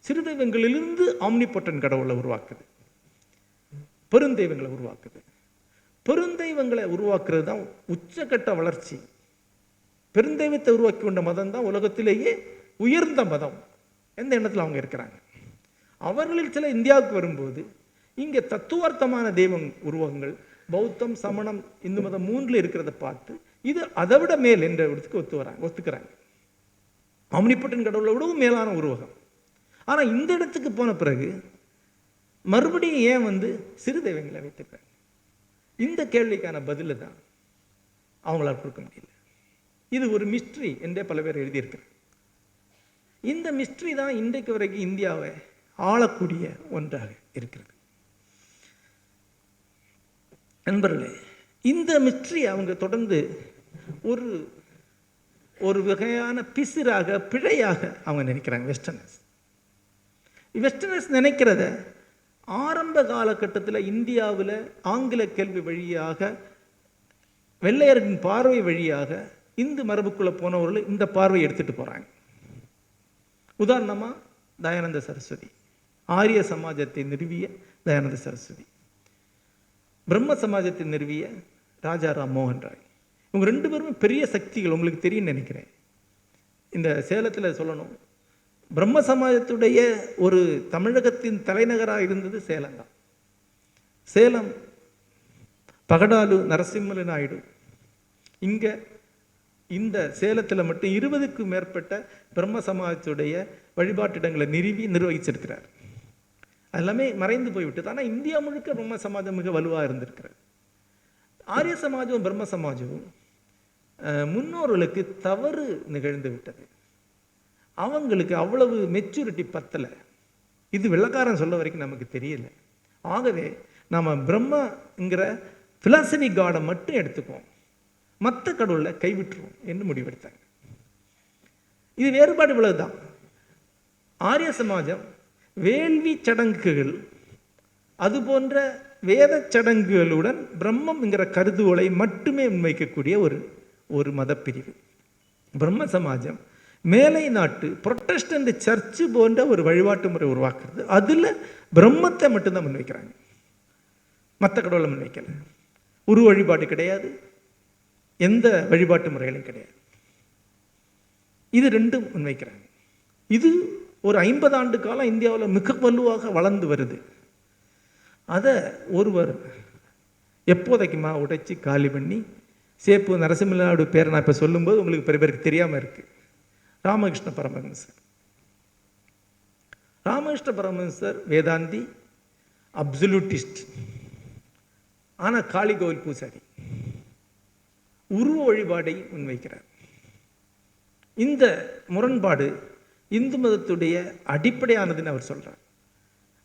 சிறு தெய்வங்களிலிருந்து ஆம்னிபொட்டன்ட் கடவுளை உருவாக்குது, பெருந்தெய்வங்களை உருவாக்குது. பெருந்தெய்வங்களை உருவாக்குறது தான் உச்சக்கட்ட வளர்ச்சி. பெருந்தெய்வத்தை உருவாக்கி கொண்ட மதம் தான் உலகத்திலேயே உயர்ந்த மதம். எந்த எண்ணத்தில் அவங்க இருக்கிறாங்க. அவர்களில் சில இந்தியாவுக்கு வரும்போது இங்கே தத்துவார்த்தமான தெய்வம் உருவகங்கள் பௌத்தம், சமணம், இந்து மதம் 3 இருக்கிறத பார்த்து இது அதை விட மேல் என்ற இடத்துக்கு ஒத்துக்கிறாங்க. ஆம்னிபொட்டன்ட் கடவுளை விடவும் மேலான உருவகம். ஆனால் இந்த இடத்துக்கு போன பிறகு மறுபடியும் ஏன் சிறு தெய்வங்களை வைத்திருக்காங்க? இந்த கேள்விக்கான பதில் தான் அவங்களால் கொடுக்க முடியல. இது ஒரு மிஸ்ட்ரி என்றே பல பேர் எழுதியிருக்கிறார். இந்த மிஸ்ட்ரி தான் இன்றைக்கு வரைக்கும் இந்தியாவை ஆளக்கூடிய ஒன்றாக இருக்கிறது. நண்பர்களே, இந்த மிஸ்ட்ரி அவங்க தொடர்ந்து ஒரு ஒரு வகையான பிசிறாக, பிழையாக அவங்க நினைக்கிறாங்க. வெஸ்டர்னர்ஸ் நினைக்கிறத ஆரம்ப காலகட்டத்தில் இந்தியாவில் ஆங்கில கேள்வி வழியாக, வெள்ளையரின் பார்வை வழியாக இந்து மரபுக்குள்ளே போனவர்கள் இந்த பார்வை எடுத்துகிட்டு போகிறாங்க. உதாரணமாக தயானந்த சரஸ்வதி, ஆரிய சமாஜத்தை நிறுவிய தயானந்த சரஸ்வதி, பிரம்ம சமாஜத்தை நிறுவிய ராஜாராம் மோகன் ராய், இவங்க 2 பேருமே பெரிய சக்திகள். உங்களுக்கு தெரியும் நினைக்கிறேன். இந்த சேலத்தில் சொல்லணும், பிரம்ம சமாஜத்துடைய ஒரு தமிழகத்தின் தலைநகராக இருந்தது சேலம் தான். சேலம் பகடாலு நரசிம்மல நாயுடு இங்கே இந்த சேலத்தில் மட்டும் 20க்கும் மேற்பட்ட பிரம்ம சமாஜத்துடைய வழிபாட்டிடங்களை நிர்வகிச்சிருக்கிறார். எல்லாமே மறைந்து போய்விட்டது. ஆனால் இந்தியா முழுக்க பிரம்ம சமாஜம் மிக வலுவாக இருந்திருக்கிறது. ஆரிய சமாஜம் பிரம்ம சமாஜம் முன்னோர்களுக்கு தவறு நிகழ்ந்து விட்டது. அவங்களுக்கு அவ்வளவு மெச்சூரிட்டி பத்தலை. இது வெள்ளக்காரன் சொல்ல வரைக்கும் நமக்கு தெரியல. ஆகவே நாம் பிரம்மங்கிற பிலாசபி காடை மட்டும் எடுத்துக்குவோம், மற்ற கடவுளை கைவிட்டுருவோம் என்று முடிவெடுத்தாங்க. இது வேறுபாடு இவ்வளவுதான். ஆரிய சமாஜம் வேள்வி சடங்குகள் அது போன்ற வேத சடங்குகளுடன் பிரம்மம்ங்கிற கருதுகோளை மட்டுமே முன்வைக்கக்கூடிய ஒரு மதப்பிரிவு. பிரம்ம சமாஜம் மேலை நாட்டு புரொட்டஸ்டன்ட் சர்ச்சு போன்ற ஒரு வழிபாட்டு முறை உருவாக்குறது. அதில் பிரம்மத்தை மட்டும்தான் முன்வைக்கிறாங்க, மற்ற கடவுளை முன்வைக்கல. உருவ வழிபாடு கிடையாது, எந்த வழிபாட்டு முறைகளும் கிடையாது. இது ரெண்டும் முன்வைக்கிறாங்க. இது ஒரு 50 ஆண்டு காலம் இந்தியாவில் மிக வலுவாக வளர்ந்து வருது. அதை ஒருவர் எப்போதைக்குமா உடைச்சி காலி பண்ணி சேப்பு நரசிம்மநாடு பேரை நான் இப்போ சொல்லும்போது உங்களுக்கு பெரிய பேருக்கு தெரியாமல் இருக்குது. ராமகிருஷ்ண பரமஹம்சர். ராமகிருஷ்ண பரமஹம்சர் வேதாந்தி, அப்சல்யூட்டிஸ்ட், ஆனால் காளி கோவில் பூசாரி, உருவ வழிபாடை முன்வைக்கிறார். இந்த முரண்பாடு இந்து மதத்துடைய அடிப்படையானதுன்னு அவர் சொல்கிறார்.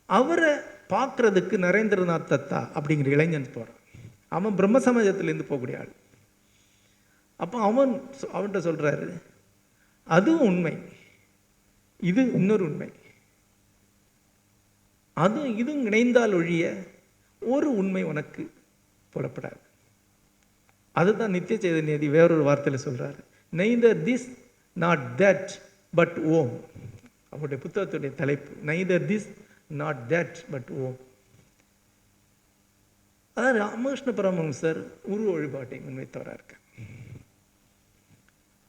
அவரை பார்க்குறதுக்கு நரேந்திரநாத் தத்தா அப்படிங்கிற இளைஞன் போகிறான். அவன் பிரம்ம சமாஜத்திலேருந்து போகக்கூடிய ஆள். அப்போ அவன்கிட்ட சொல்கிறாரு, அதுவும் உண்மை, இது இன்னொரு உண்மை, அதுவும் இதுவும் இணைந்தால் ஒழிய ஒரு உண்மை உனக்கு புலப்படாது. அதுதான் நித்திய சைதன்யதி வேறொரு வார்த்தையில் சொல்கிறாரு, neither this not that but Om. அவருடைய புத்தகத்துடைய தலைப்பு neither this not that but Om. அதாவது ராமகிருஷ்ண பரமஹம்சர் உருவ வழிபாட்டை முன்வைத்தவராக இருக்க.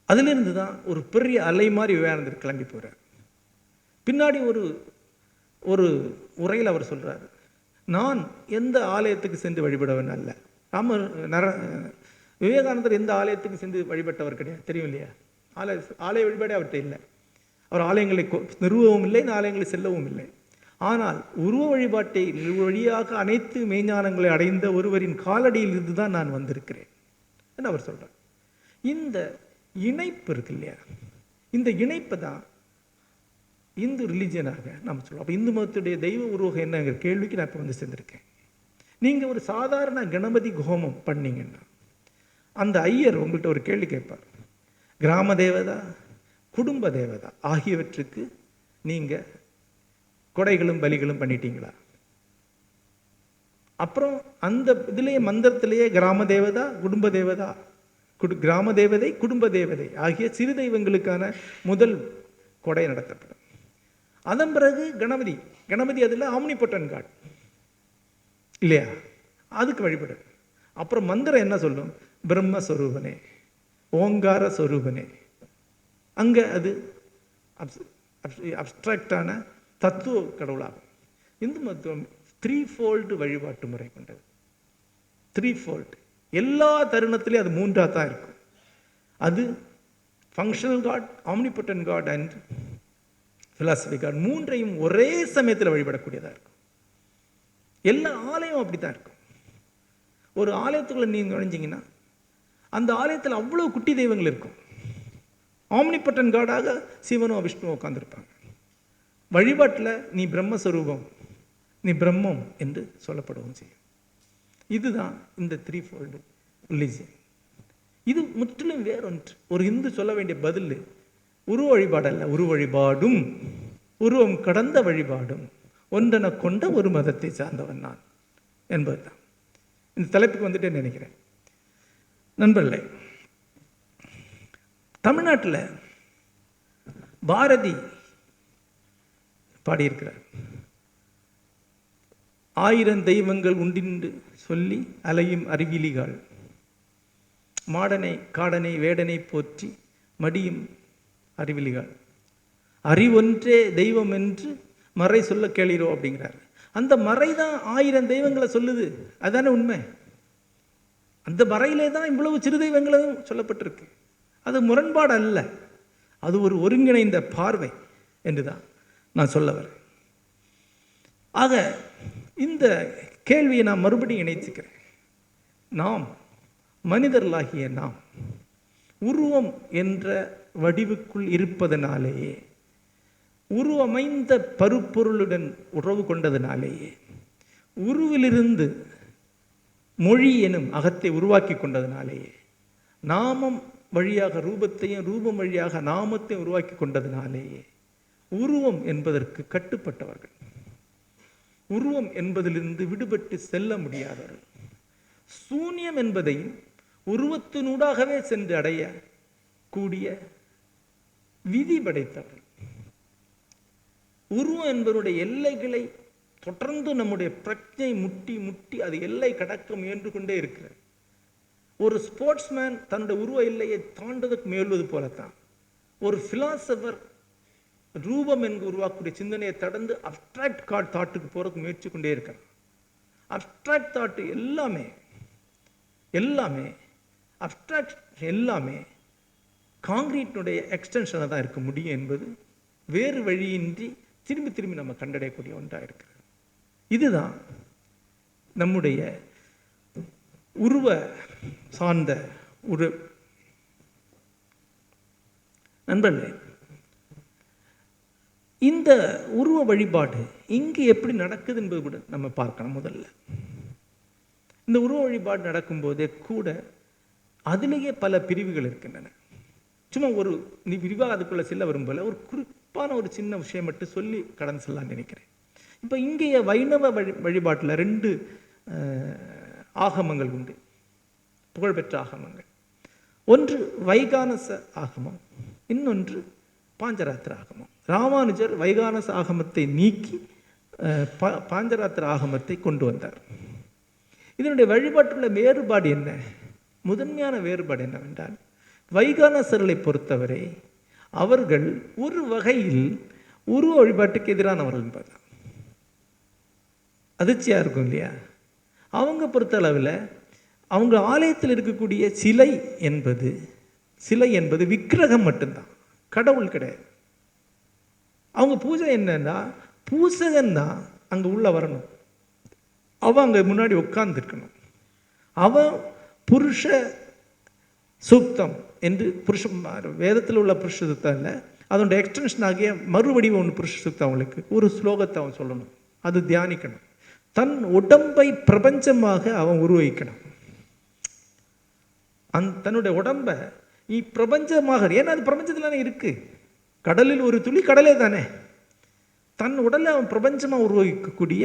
அதிலிருந்து தான் ஒரு பெரிய அலை மாதிரி விவேகானந்தர் கிளம்பி போகிறார். பின்னாடி ஒரு உரையில் அவர் சொல்கிறார், நான் எந்த ஆலயத்துக்கு சென்று வழிபடவன் அல்ல. விவேகானந்தர் எந்த ஆலயத்துக்கு சென்று வழிபட்டவர் கிடையாது, தெரியும் இல்லையா? ஆலய வழிபாடே அவர்கிட்ட இல்லை. அவர் ஆலயங்களை நிறுவவும் இல்லை, இந்த ஆலயங்களை செல்லவும் இல்லை. ஆனால் உருவ வழிபாட்டை வழியாக அனைத்து மெய்ஞானங்களை அடைந்த ஒருவரின் காலடியில் இருந்து தான் நான் வந்திருக்கிறேன் என்று அவர் சொல்கிறார். இந்த இணைப்பு இருக்கு இல்லையா, இந்த இணைப்பு தான் இந்து ரிலிஜியனாக நம்ம சொல்லுவோம். அப்போ இந்து மதத்துடைய தெய்வ உருவகம் என்னங்கிற கேள்விக்கு நான் இப்போ வந்து சேர்ந்திருக்கேன். நீங்கள் ஒரு சாதாரண கணபதி ஹோமம் பண்ணீங்கன்னா அந்த ஐயர் உங்கள்கிட்ட ஒரு கேள்வி கேட்பார், கிராம தேவதா குடும்ப தேவதா ஆகியவற்றுக்கு நீங்கள் கொடைகளும் பலிகளும் பண்ணிட்டீங்களா? அப்புறம் அந்த இதிலேயே மந்திரத்திலேயே கிராம தேவதா குடும்ப தேவதா கிராம தேவதை குடும்ப தேவதை ஆகிய சிறு தெய்வங்களுக்கான முதல் கொடை நடத்தப்படும். அதன் பிறகு கணபதி அதில் ஆம்னிபொட்டன்ட் காட் இல்லையா, அதுக்கு வழிபடு. அப்புறம் மந்திரம் என்ன சொல்லும், பிரம்மஸ்வரூபனே ஓங்கார ஸ்வரூபனே. அங்கே அது அப்ஸ்ட்ராக்டான தத்துவ கடவுளாகும். இந்து மதம் 3-fold வழிபாட்டு முறை கொண்டது. 3-fold எல்லா தருணத்திலையும் அது 3ஆக தான் இருக்கும். அது functional god, omnipotent god and philosophy god, 3ஐயும் ஒரே சமயத்தில் வழிபடக்கூடியதாக இருக்கும். எல்லா ஆலயம் அப்படி தான் இருக்கும். ஒரு ஆலயத்துக்குள்ள நீங்கள் நுழைஞ்சிங்கன்னா அந்த ஆலயத்தில் அவ்வளோ குட்டி தெய்வங்கள் இருக்கும். ஆம்னிபொட்டன்ட் காடாக சிவனோ விஷ்ணுவோ உட்கார்ந்துருப்பாங்க. வழிபாட்டில் நீ பிரம்மஸ்வரூபம், நீ பிரம்மம் என்று சொல்லப்படவும் செய்யும். இதுதான் இந்த 3-fold ரிலிஜியன். இது முற்றிலும் வேறொன்று. ஒரு இந்து சொல்ல வேண்டிய பதில் உருவ வழிபாடல்ல, உருவ வழிபாடும் உருவம் கடந்த வழிபாடும் ஒன்றென கொண்ட ஒரு மதத்தை சார்ந்தவன் நான் என்பதுதான். இந்த தலைப்புக்கு வந்துட்டு நினைக்கிறேன். நண்பர்களே, தமிழ்நாட்டில் பாரதி பாடியிருக்கிறார், 1000 தெய்வங்கள் உண்டின்று சொல்லி அலையும் அறிவிலிகள், மாடனை காடனை வேடனை போற்றி மடியும் அறிவிலிகள், அறிவொன்றே தெய்வம் என்று மறை சொல்ல கேளீரோ அப்படிங்கிறார். அந்த மறை தான் 1000 தெய்வங்களை சொல்லுது, அதுதானே உண்மை. அந்த மறையிலே தான் இவ்வளவு சிறு தெய்வங்களும் சொல்லப்பட்டிருக்கு. அது முரண்பாடு அல்ல, அது ஒரு ஒருங்கிணைந்த பார்வை என்று தான் நான் சொல்ல வரேன். ஆக இந்த கேள்வியை நான் மறுபடியும் இணைத்துக்கிறேன். நாம் மனிதர்களாகிய நாம் உருவம் என்ற வடிவுக்குள் இருப்பதனாலேயே, உருவமைந்த பருப்பொருளுடன் உறவு கொண்டதினாலேயே, உருவிலிருந்து மொழி எனும் அகத்தை உருவாக்கி கொண்டதினாலேயே, நாமம் வழியாக ரூபத்தையும் ரூபம் வழியாக நாமத்தையும் உருவாக்கி கொண்டதினாலேயே உருவம் என்பதற்கு கட்டுப்பட்டவர்கள், உருவம் என்பதிலிருந்து விடுபட்டு செல்ல முடியாதவர்கள், சூன்யம் என்பதையும் உருவத்தினூடாகவே சென்று அடைய கூடிய விதி படைத்தவர்கள். உருவம் என்பவருடைய எல்லைகளை தொடர்ந்து நம்முடைய பிரஜை முட்டி முட்டி அது எல்லை கடக்க முயன்று கொண்டே இருக்கிறது. ஒரு ஸ்போர்ட்ஸ்மேன் தன்னுடைய உருவ எல்லையை தாண்டுவதற்கு முயல்வது போலத்தான் ஒரு பிலாசபர் ரூபம் என்று உருவாக்கக்கூடிய சிந்தனையை கடந்து அப்ட்ராக்ட் தாட்டுக்கு போறதுக்கு முயற்சி கொண்டே இருக்காங்க. அப்ட்ராக்ட் தாட்டு எல்லாமே அப்ட்ராக்ட் எல்லாமே காங்கிரீட்டினுடைய எக்ஸ்டென்ஷனாக தான் இருக்க முடியும் என்பது வேறு வழியின்றி திரும்பி திரும்பி நம்ம கண்டடையக்கூடிய ஒன்றாக இருக்கிறது. இதுதான் நம்முடைய உருவ சார்ந்த ஒரு நண்பர்களே. இந்த உருவ வழிபாடு இங்கு எப்படி நடக்குது என்பது கூட நம்ம பார்க்கணும். முதல்ல இந்த உருவ வழிபாடு நடக்கும்போதே கூட அதிலேயே பல பிரிவுகள் இருக்கின்றன. சும்மா ஒரு விரிவாக அதுக்குள்ள செல்ல வரும்போல ஒரு குறிப்பான ஒரு சின்ன விஷயம் மட்டும் சொல்லி கடந்து செல்லலாம்னு நினைக்கிறேன். இப்போ இங்கேய வைணவ வழிபாட்டில் 2 ஆகமங்கள் உண்டு, புகழ்பெற்ற ஆகமங்கள். ஒன்று வைகானச ஆகமம், இன்னொன்று பாஞ்சராத்திர ஆகமம். ராமானுஜர் வைகானச ஆகமத்தை நீக்கி பாஞ்சராத்திர ஆகமத்தை கொண்டு வந்தார். இதனுடைய வழிபாட்டுள்ள வேறுபாடு என்ன? முதன்மையான வேறுபாடு என்னவென்றால், வைகானசர்களை பொறுத்தவரை அவர்கள் ஒரு வகையில் உருவ வழிபாட்டுக்கு எதிரானவர்கள் என்பது அதிர்ச்சியாக இருக்கும் இல்லையா? அவங்க பொறுத்த அளவில் அவங்க ஆலயத்தில் இருக்கக்கூடிய சிலை என்பது விக்கிரகம் மட்டும்தான், கடவுள் கிடையாது. அவங்க பூஜை என்னன்னா, பூசகன் தான் அங்கே உள்ள வரணும், அவன் அங்கே முன்னாடி உட்கார்ந்துருக்கணும், அவன் புருஷ சூக்தம் என்று வேதத்தில் உள்ள புருஷ சூக்தம் இல்லை, அதோட எக்ஸ்டென்ஷன் ஆகிய மறுவடிவம் ஒன்று புருஷ சூக்தம். அவங்களுக்கு ஒரு ஸ்லோகத்தை அவன் சொல்லணும், அது தியானிக்கணும், தன் உடம்பை பிரபஞ்சமாக அவன் உருவகிக்கணும். தன்னுடைய உடம்பை பிரபஞ்சமாக, ஏன்னா அது பிரபஞ்சத்தில் இருக்கு, கடலில் ஒரு துளி கடலே தானே. தன் உடலை அவன் பிரபஞ்சமாக உருவகிக்கக்கூடிய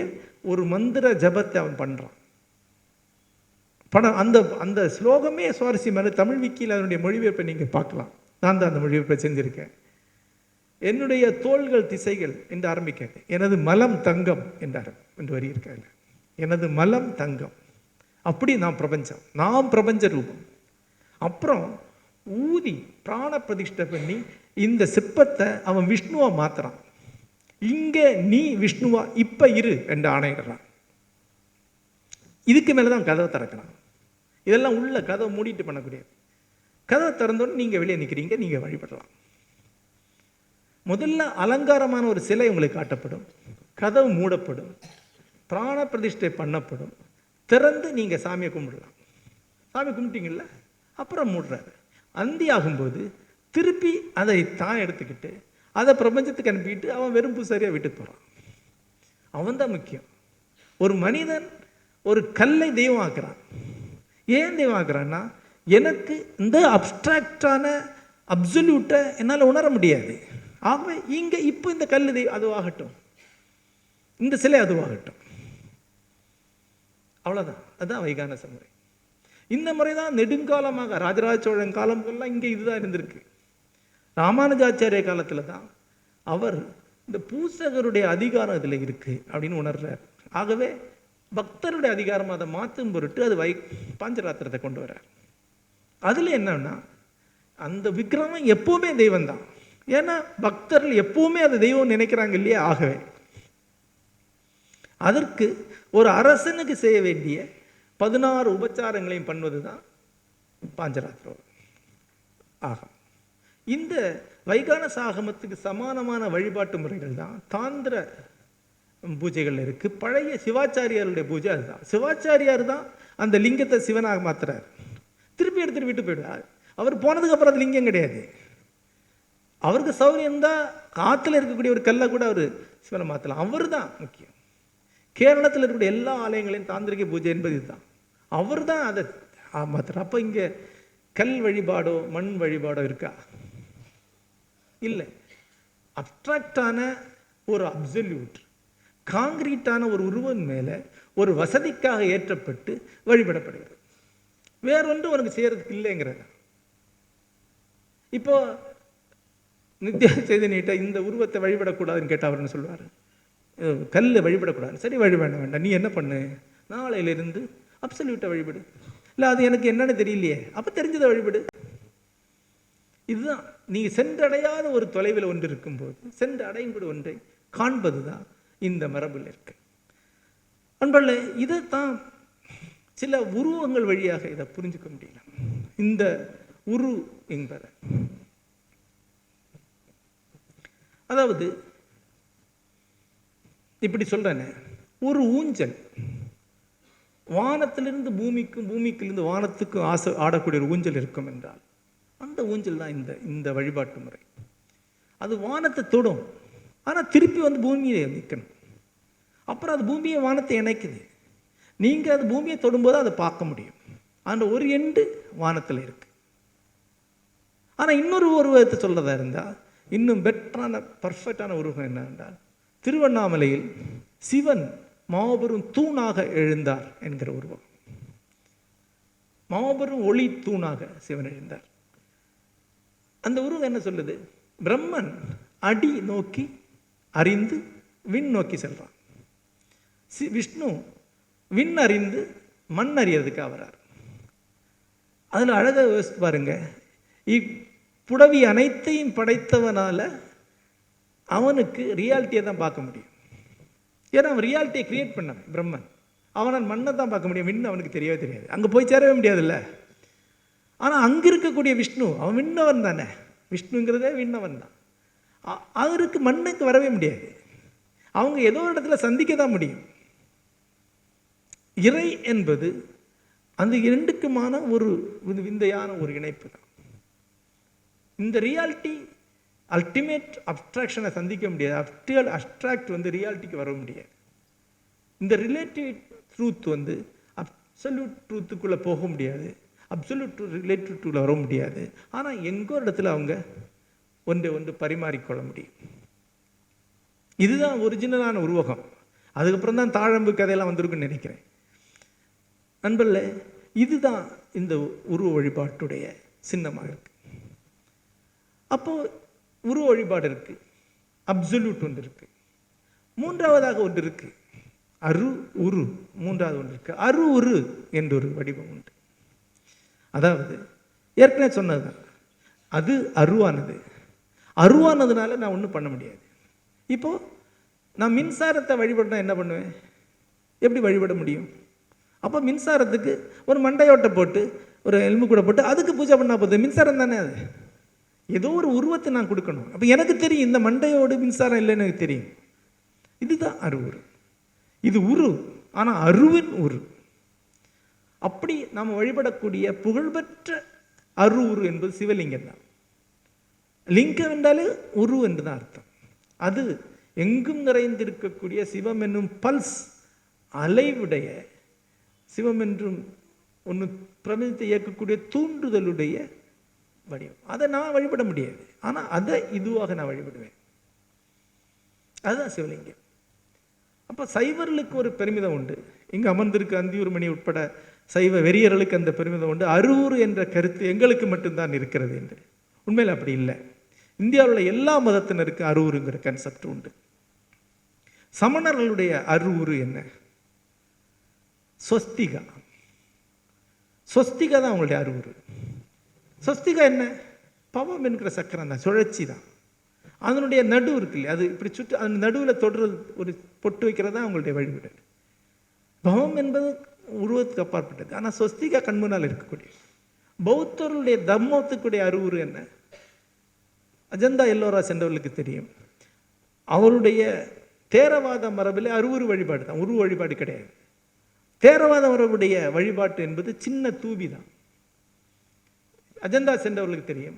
ஒரு மந்திர ஜபத்தை அவன் பண்ணுறான். அந்த ஸ்லோகமே சுவாரஸ்யமான தமிழ் விக்கியில் அதனுடைய மொழிபெயர்ப்பை நீங்கள் பார்க்கலாம். நான் தான் அந்த மொழிபெயர்ப்பை செஞ்சுருக்கேன். என்னுடைய தோள்கள் திசைகள் என்று ஆரம்பிக்காது, எனது மலம் தங்கம் என்று வரி இருக்காது. எனது மலம் தங்கம், அப்படி நான் பிரபஞ்ச ரூபம். அப்புறம் ஊதி பிராண பிரதிஷ்டை பண்ணி இந்த சிற்பத்தை அவன் விஷ்ணுவா மாத்துறான். இங்கே நீ விஷ்ணுவா இப்ப இரு என்று ஆணையிடுறான். இதுக்கு மேலதான் கதவை திறக்கிறான். இதெல்லாம் உள்ள கதவை மூடிட்டு பண்ணக்கூடியது. கதவை திறந்தோன்னு நீங்க வெளியே நிற்கிறீங்க, நீங்க வழிபடலாம். முதல்ல அலங்காரமான ஒரு சிலை உங்களுக்கு காட்டப்படும், கதவு மூடப்படும், பிராண பிரதிஷ்டை பண்ணப்படும், திறந்து நீங்க சாமியை கும்பிடலாம். சாமி கும்பிட்டீங்கல்ல, அப்புறம் மூடுறாரு. அந்தி ஆகும்போது திருப்பி அதை தான் எடுத்துக்கிட்டு அதை பிரபஞ்சத்துக்கு அனுப்பிட்டு அவன் வெறும் பூசாரியா வீட்டுக்கு போறான். அவன் தான் முக்கியம். ஒரு மனிதன் ஒரு கல்லை தெய்வம் ஆக்குறான். ஏன் தெய்வம் ஆக்குறான்னா, எனக்கு இந்த அப்டிராக்டான அப்சல்யூட்டை என்னால் உணர முடியாது. ஆகவே இங்கே இப்போ இந்த கல் தெய்வம் அதுவாகட்டும், இந்த சிலை அதுவாகட்டும், அவ்வளோதான். அதுதான் வைகானச முறை. இந்த முறை தான் நெடுங்காலமாக ராஜராஜ சோழன் காலங்கள்லாம் இங்கே இதுதான் இருந்திருக்கு. ராமானுஜாச்சாரிய காலத்தில் தான் அவர் இந்த பூசகருடைய அதிகாரம் இதில் இருக்கு அப்படின்னு உணர்றார். ஆகவே பக்தருடைய அதிகாரம் அதை மாற்றும் பொருட்டு அது பாஞ்சராத்திரத்தை கொண்டு வர்றார். அதில் என்னன்னா, அந்த விக்கிரமம் எப்பவுமே தெய்வம் தான். ஏன்னா பக்தர்கள் எப்பவுமே அதை தெய்வம் நினைக்கிறாங்க இல்லையா? ஆகவே அதற்கு ஒரு அரசனுக்கு செய்ய வேண்டிய 16 உபச்சாரங்களையும் பண்ணுவது தான் பாஞ்சராத்திர ஆகம். இந்த வைகானச ஆகமத்துக்கு சமானமான வழிபாட்டு முறைகள் தான் தாந்திர பூஜைகள் இருக்கு. பழைய சிவாச்சாரியாருடைய பூஜை அதுதான். சிவாச்சாரியார் தான் அந்த லிங்கத்தை சிவனாக மாத்துறார். திருப்பி எடுத்துட்டு விட்டு போயிடுவார். அவர் போனதுக்கு அப்புறம் அது லிங்கம் கிடையாது. அவருக்கு சௌரியம் தான் காத்துல இருக்கக்கூடிய ஒரு கல்லை கூட அவர் சிவனை மாற்றலாம். அவர் தான் முக்கியம். கேரளத்தில் இருக்கக்கூடிய எல்லா ஆலயங்களையும் தாந்திரிக பூஜை என்பது இதுதான். அவர் தான் அதை மாத்துறார். அப்போ இங்கே கல் வழிபாடோ மண் வழிபாடோ இருக்கா? இல்லை. அப்ட்ராக்டான ஒரு அப்சல்யூட் காங்கிரீட்டான ஒரு உருவம் மேலே ஒரு வசதிக்காக ஏற்றப்பட்டு வழிபடப்படுகிறது. வேறொன்று உனக்கு செய்யறதுக்கு இல்லைங்கிறத. இப்போ நித்யா சைதன்யிட்ட இந்த உருவத்தை வழிபடக்கூடாதுன்னு கேட்டால் அவர் என்ன சொல்லுவார்? கல்லை வழிபடக்கூடாது. சரி, வழிபட வேண்டாம். நீ என்ன பண்ணு, நாளையிலிருந்து அப்சல்யூட்டை வழிபடு. இல்லை, அது எனக்கு என்னன்னு தெரியலையே, அப்போ தெரிஞ்சதை வழிபடு. இதுதான் நீங்கள் சென்றடையாத ஒரு தொலைவில் ஒன்று இருக்கும்போது சென்று அடையும் கூட ஒன்றை காண்பது தான் இந்த மரபில் இருக்கு. அன்பர்களே, இதைத்தான் சில உருவங்கள் வழியாக இதை புரிஞ்சுக்க முடியல. இந்த உரு என்பதை, அதாவது இப்படி சொல்றேனே, ஒரு ஊஞ்சல் வானத்திலிருந்து பூமிக்கும் பூமிக்கிலிருந்து வானத்துக்கும் ஆடக்கூடிய ஒரு ஊஞ்சல் இருக்கும் என்றால் அந்த ஊஞ்சல் தான் இந்த வழிபாட்டு முறை. அது வானத்தை தொடும், ஆனால் திருப்பி வந்து பூமியை நிற்கணும். அப்புறம் அது பூமியை வானத்தை இணைக்குது. நீங்கள் அது பூமியை தொடும்போது அதை பார்க்க முடியும். அந்த ஒரு எண்டு வானத்தில் இருக்கு. ஆனால் இன்னொரு உருவத்தை சொல்றதா இருந்தால் இன்னும் பெட்டரான பர்ஃபெக்டான உருவம் என்னவென்றால், திருவண்ணாமலையில் சிவன் மாபெரும் தூணாக எழுந்தார் என்கிற உருவம். மாபெரும் ஒளி தூணாக சிவன் எழுந்தார். அந்த உருவம் என்ன சொல்லுது? பிரம்மன் அடி நோக்கி அறிந்து விண் நோக்கி செல்றான். விஷ்ணு விண் அறிந்து மண் அறியறதுக்காக வர்றார். அதில் அழகாக யோசித்து பாருங்க, இப்புடவி அனைத்தையும் படைத்தவனால அவனுக்கு ரியாலிட்டியை தான் பார்க்க முடியும். ஏன்னா அவன் ரியாலிட்டியை கிரியேட் பண்ணான் பிரம்மன். அவனால் மண்ணை தான் பார்க்க முடியும், விண்ணு அவனுக்கு தெரியவே தெரியாது, அங்கே போய் சேரவே முடியாதுல்ல. ஆனால் அங்கே இருக்கக்கூடிய விஷ்ணு, அவன் விண்ணவன் தானே, விஷ்ணுங்கிறதே விண்ணவன் தான். அவருக்கு மண்ணுக்கு வரவே முடியாது. அவங்க ஏதோ ஒரு இடத்துல சந்திக்க தான் முடியும். இறை என்பது அந்த இரண்டுக்குமான ஒரு விந்தையான ஒரு இணைப்பு தான். இந்த ரியாலிட்டி அல்டிமேட் அப்ட்ராக்ஷனை சந்திக்க முடியாது. அப்ட்ராக்ட் வந்து ரியாலிட்டிக்கு வர முடியாது. இந்த ரிலேட்டிவ் ட்ரூத் வந்து அப்சல்யூட் ட்ரூத்துக்குள்ளே போக முடியாது, அப்சல்யூட் ரிலேட்டிவ் ட்ரூத்தில் வர முடியாது. ஆனால் எங்கோ இடத்துல அவங்க ஒன்று பரிமாறிக்கொள்ள முடியும். இதுதான் ஒரிஜினலான உருவகம். அதுக்கப்புறம் தான் தாழம்பு கதையெல்லாம் வந்திருக்குன்னு நினைக்கிறேன். நண்பர்களே, இதுதான் இந்த உருவ வழிபாட்டுடைய சின்னமாக இருக்கு. அப்போ உருவ வழிபாடு இருக்கு, அப்சல்யூட் ஒன்று இருக்கு, மூன்றாவதாக ஒன்று இருக்கு அரு உரு. மூன்றாவது ஒன்று இருக்கு அரு உரு என்ற ஒரு வடிவம் உண்டு. அதாவது ஏற்கனவே சொன்னதுதான், அது அருவானது. அருவானதுனால நான் ஒன்றும் பண்ண முடியாது. இப்போ நான் மின்சாரத்தை வழிபடனா என்ன பண்ணுவேன்? எப்படி வழிபட முடியும்? அப்போ மின்சாரத்துக்கு ஒரு மண்டையோட்டை போட்டு ஒரு எலும்பு கூட போட்டு அதுக்கு பூஜை பண்ணால் போகுது. மின்சாரம் தானே அது. ஏதோ ஒரு உருவத்தை நான் கொடுக்கணும். அப்போ எனக்கு தெரியும் இந்த மண்டையோடு மின்சாரம் இல்லைன்னு எனக்கு தெரியும். இதுதான் அருவுரு. இது உரு, ஆனால் அருவின் உரு. அப்படி நாம் வழிபடக்கூடிய புகழ்பெற்ற அரு உரு என்பது சிவலிங்கம் தான். லிங்கம் என்றாலே உரு என்று தான் அர்த்தம். அது எங்கும் நிறைந்திருக்கக்கூடிய சிவம் என்னும் பல்ஸ் அலைவுடைய, சிவம் என்றும் ஒன்று பிரபஞ்சத்தை இயக்கக்கூடிய தூண்டுதலுடைய வடிவம். அதை நான் வழிபட முடியாது, ஆனால் அதை இதுவாக நான் வழிபடுவேன். அதுதான் சிவலிங்கம். அப்போ சைவர்களுக்கு ஒரு பெருமிதம் உண்டு. இங்கே அமர்ந்திருக்கு அந்தியூர் மணி உட்பட சைவ வெறியர்களுக்கு அந்த பெருமிதம் உண்டு. அருவூர் என்ற கருத்து எங்களுக்கு மட்டும்தான் இருக்கிறது என்று. உண்மையில் அப்படி இல்லை. இந்தியாவில் எல்லா மதத்தினருக்கு அருவூருங்கிற கன்செப்ட் உண்டு. சமணர்களுடைய அருவூரு என்ன? ஸ்வஸ்திகா. ஸ்வஸ்திகா தான் அவங்களுடைய அருவூரு. ஸ்வஸ்திகா என்ன? பவம் என்கிற சக்கரம் தான், சுழற்சி தான். அதனுடைய நடு இருக்கு இல்லையா, அது இப்படி சுற்றி அந்த நடுவில் தொடுறது, ஒரு பொட்டு வைக்கிறது தான் அவங்களுடைய வழிபாடு. பவம் என்பது உருவத்துக்கு அப்பாற்பட்டது. ஆனால் ஸ்வஸ்திகா கண் முன்னால் இருக்கக்கூடிய பௌத்தர்களுடைய தர்மத்துக்குடைய அறிவுறு என்ன? அஜந்தா எல்லோரா சென்றவர்களுக்கு தெரியும். அவருடைய தேரவாத மரபில் அருவுரு வழிபாடு தான், உருவ வழிபாடு கிடையாது. தேரவாத மரபுடைய வழிபாட்டு என்பது சின்ன தூபி தான். அஜந்தா சென்றவர்களுக்கு தெரியும்,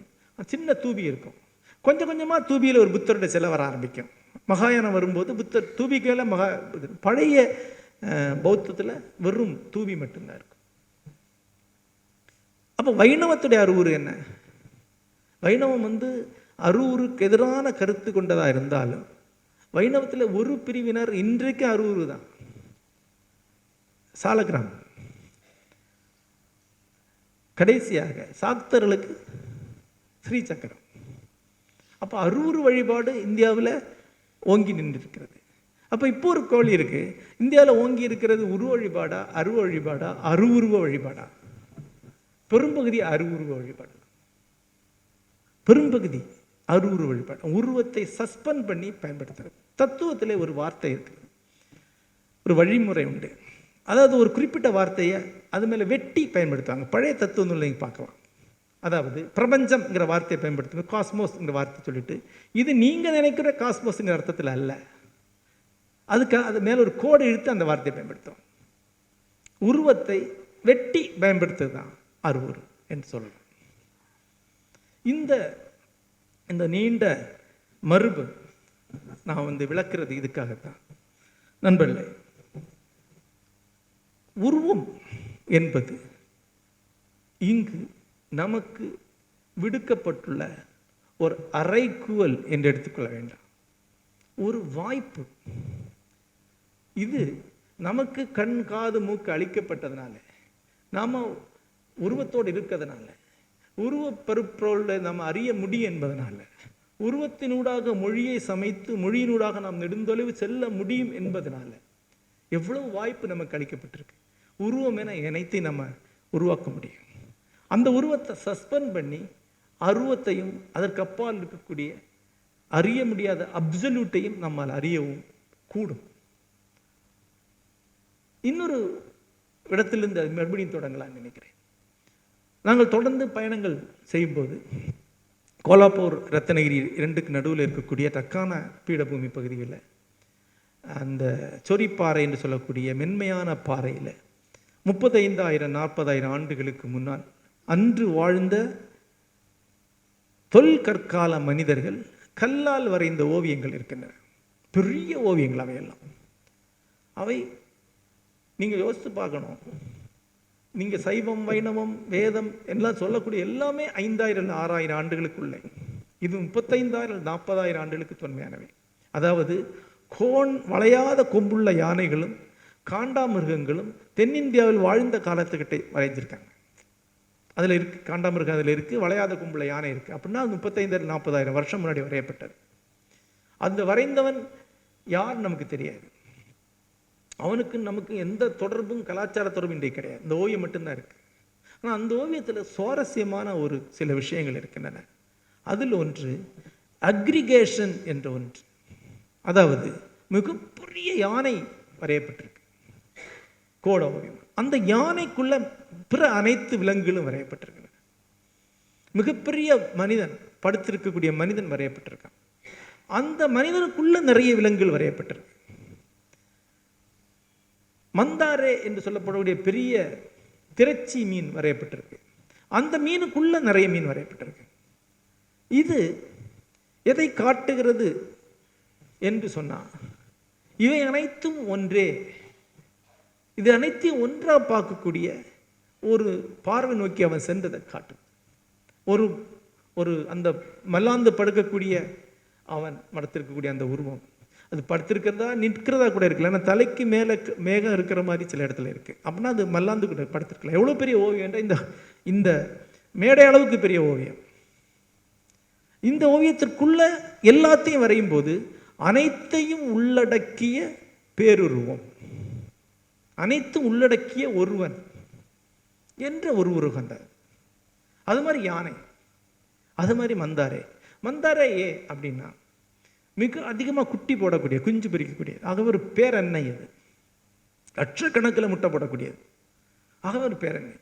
சின்ன தூபி இருக்கும். கொஞ்சம் கொஞ்சமாக தூபியில் ஒரு புத்தருடைய சிலை வர ஆரம்பிக்கும். மகாயானம் வரும்போது புத்தர் தூபிக்கையில் பழைய பௌத்தத்தில் வெறும் தூபி மட்டும்தான் இருக்கும். அப்போ வைணவத்துடைய அருவுரு என்ன? வைணவம் அருவுருக்கு எதிரான கருத்து கொண்டதாக இருந்தாலும் வைணவத்தில் ஒரு பிரிவினர் இன்றைக்கு அருவுரு தான். சாலக்கிராமம், கடைசியாக சாக்தர்களுக்கு ஸ்ரீ சக்கரம். அப்போ அருவுரு வழிபாடு இந்தியாவில் ஓங்கி நின்று இருக்கிறது. அப்போ இப்போ ஒரு கோழி இருக்கு, இந்தியாவில் ஓங்கி இருக்கிறது உருவ வழிபாடா, அருவ வழிபாடா, அருவுருவ வழிபாடா? பெரும்பகுதி அருவுருவ வழிபாடு, பெரும்பகுதி அருவுருவ வழிபாடு. உருவத்தை சஸ்பெண்ட் பண்ணி பயன்படுத்துறது. தத்துவத்திலே ஒரு வார்த்தை இருக்கு, ஒரு வழிமுறை உண்டு. அதாவது ஒரு குறிப்பிட்ட வார்த்தையை அது மேலே வெட்டி பயன்படுத்துவாங்க. பழைய தத்துவ நூலை நீங்கள் பார்க்கலாம். அதாவது பிரபஞ்சம்ங்கிற வார்த்தையை பயன்படுத்துங்க, காஸ்மோஸ்ங்கிற வார்த்தை சொல்லிட்டு, இது நீங்கள் நினைக்கிற காஸ்மோஸ்ங்கிற அர்த்தத்தில் அல்ல, அது மேலே ஒரு கோடை இழுத்து அந்த வார்த்தையை பயன்படுத்தும். உருவத்தை வெட்டி பயன்படுத்துறது தான் அருவுரு என்று சொல்லலாம். இந்த நீண்ட மரபு நான் விளக்குறது இதுக்காகத்தான். நண்பர்களே, உருவம் என்பது இங்கு நமக்கு விடுக்கப்பட்டுள்ள ஒரு அறைகூவல் என்று எடுத்துக்கொள்ள வேண்டாம், ஒரு வாய்ப்பு. இது நமக்கு கண் காது மூக்கு அளிக்கப்பட்டதுனால, நாம் உருவத்தோடு இருக்கிறதுனால, உருவப்பருப்பொருளை நாம் அறிய முடியும் என்பதனால, உருவத்தினூடாக மொழியை சமைத்து மொழியினூடாக நாம் நெடுந்தொலைவு செல்ல முடியும் என்பதனால எவ்வளவு வாய்ப்பு நமக்கு அளிக்கப்பட்டிருக்கு. உருவம் என இணைத்தை நம்ம உருவாக்க முடியும். அந்த உருவத்தை சஸ்பெண்ட் பண்ணி அருவத்தையும் அதற்கு அப்பால் இருக்கக்கூடிய அறிய முடியாத அப்சல்யூட்டையும் நம்மால் அறியவும் கூடும். இன்னொரு இடத்திலிருந்து அது மறுபடியும் தொடங்கலான்னு நினைக்கிறேன். நாங்கள் தொடர்ந்து பயணங்கள் செய்யும்போது கோலாப்பூர் ரத்னகிரி இரண்டுக்கு நடுவில் இருக்கக்கூடிய தக்கான பீடபூமி பகுதியில் அந்த சொரிப்பாறை என்று சொல்லக்கூடிய மென்மையான பாறையில் 35,000-40,000 ஆண்டுகளுக்கு முன்னால் அன்று வாழ்ந்த தொல்கற்கால மனிதர்கள் கல்லால் வரைந்த ஓவியங்கள் இருக்கின்றன. பெரிய ஓவியங்கள் அவையெல்லாம். அவை நீங்கள் யோசித்து பார்க்கணும். நீங்கள் சைவம் வைணவம் வேதம் எல்லாம் சொல்லக்கூடிய எல்லாமே 5,000-6,000 ஆண்டுகளுக்குள்ளே. இது 35,000-40,000 ஆண்டுகளுக்கு தொன்மையானவை. அதாவது வளையாத கொம்புள்ள யானைகளும் காண்டாமிருகங்களும் தென்னிந்தியாவில் வாழ்ந்த காலத்துக்கிட்ட வரைஞ்சிருக்காங்க. அதில் இருக்குது காண்டாமிருகம், அதில் இருக்குது வளையாத கொம்புள்ள யானை இருக்குது. அப்படின்னா 35,000-40,000 வருஷம் முன்னாடி வரையப்பட்டது. அந்த வரைந்தவன் யார் நமக்கு தெரியாது. அவனுக்கு நமக்கு எந்த தொடர்பும் கலாச்சார தொடர்பும் இன்றைக்கு கிடையாது. இந்த ஓவியம் மட்டும்தான் இருக்குது. ஆனால் அந்த ஓவியத்தில் சுவாரஸ்யமான ஒரு சில விஷயங்கள் இருக்கின்றன. அதில் ஒன்று அக்ரிகேஷன் என்ற ஒன்று. அதாவது மிகப்பெரிய யானை வரையப்பட்டிருக்கு, கோட ஓவியம். அந்த யானைக்குள்ள பிற அனைத்து விலங்குகளும் வரையப்பட்டிருக்கின்றன. மிகப்பெரிய மனிதன், படுத்திருக்கக்கூடிய மனிதன் வரையப்பட்டிருக்கான். அந்த மனிதனுக்குள்ள நிறைய விலங்குகள் வரையப்பட்டிருக்கு. மந்தாரே என்று சொல்லப்படக்கூடிய பெரிய திரச்சி மீன் வரையப்பட்டிருக்கு. அந்த மீனுக்குள்ள நிறைய மீன் வரையப்பட்டிருக்கு. இது எதை காட்டுகிறது என்று சொன்னால், இவை அனைத்தும் ஒன்றே, இது அனைத்தையும் ஒன்றாக பார்க்கக்கூடிய ஒரு பார்வை நோக்கி அவன் சென்றதை காட்டும். ஒரு ஒரு அந்த மல்லாந்து படுக்கக்கூடிய அவன் படுத்திருக்கக்கூடிய அந்த உருவம், அது படுத்திருக்கிறதா நிற்கிறதா கூட இருக்கல. ஏன்னா தலைக்கு மேலே மேகம் இருக்கிற மாதிரி சில இடத்துல இருக்குது. அப்படின்னா அது மல்லாந்து கூட படுத்திருக்கலாம். எவ்வளோ பெரிய ஓவியம்! இந்த மேடை அளவுக்கு பெரிய ஓவியம். இந்த ஓவியத்திற்குள்ள எல்லாத்தையும் வரையும் போது அனைத்தையும் உள்ளடக்கிய பேருருவம், அனைத்தும் உள்ளடக்கிய ஒருவன் என்ற ஒரு உருவம் தான். அது மாதிரி யானை, அது மாதிரி மந்தாரே அப்படின்னா மிக அதிகமாக குட்டி போடக்கூடிய, குஞ்சு பொறிக்கக்கூடியது. ஆகவே ஒரு பேரன்னை, அது லட்சக்கணக்கில் முட்டை போடக்கூடியது. ஆகவே ஒரு பேரன்னை,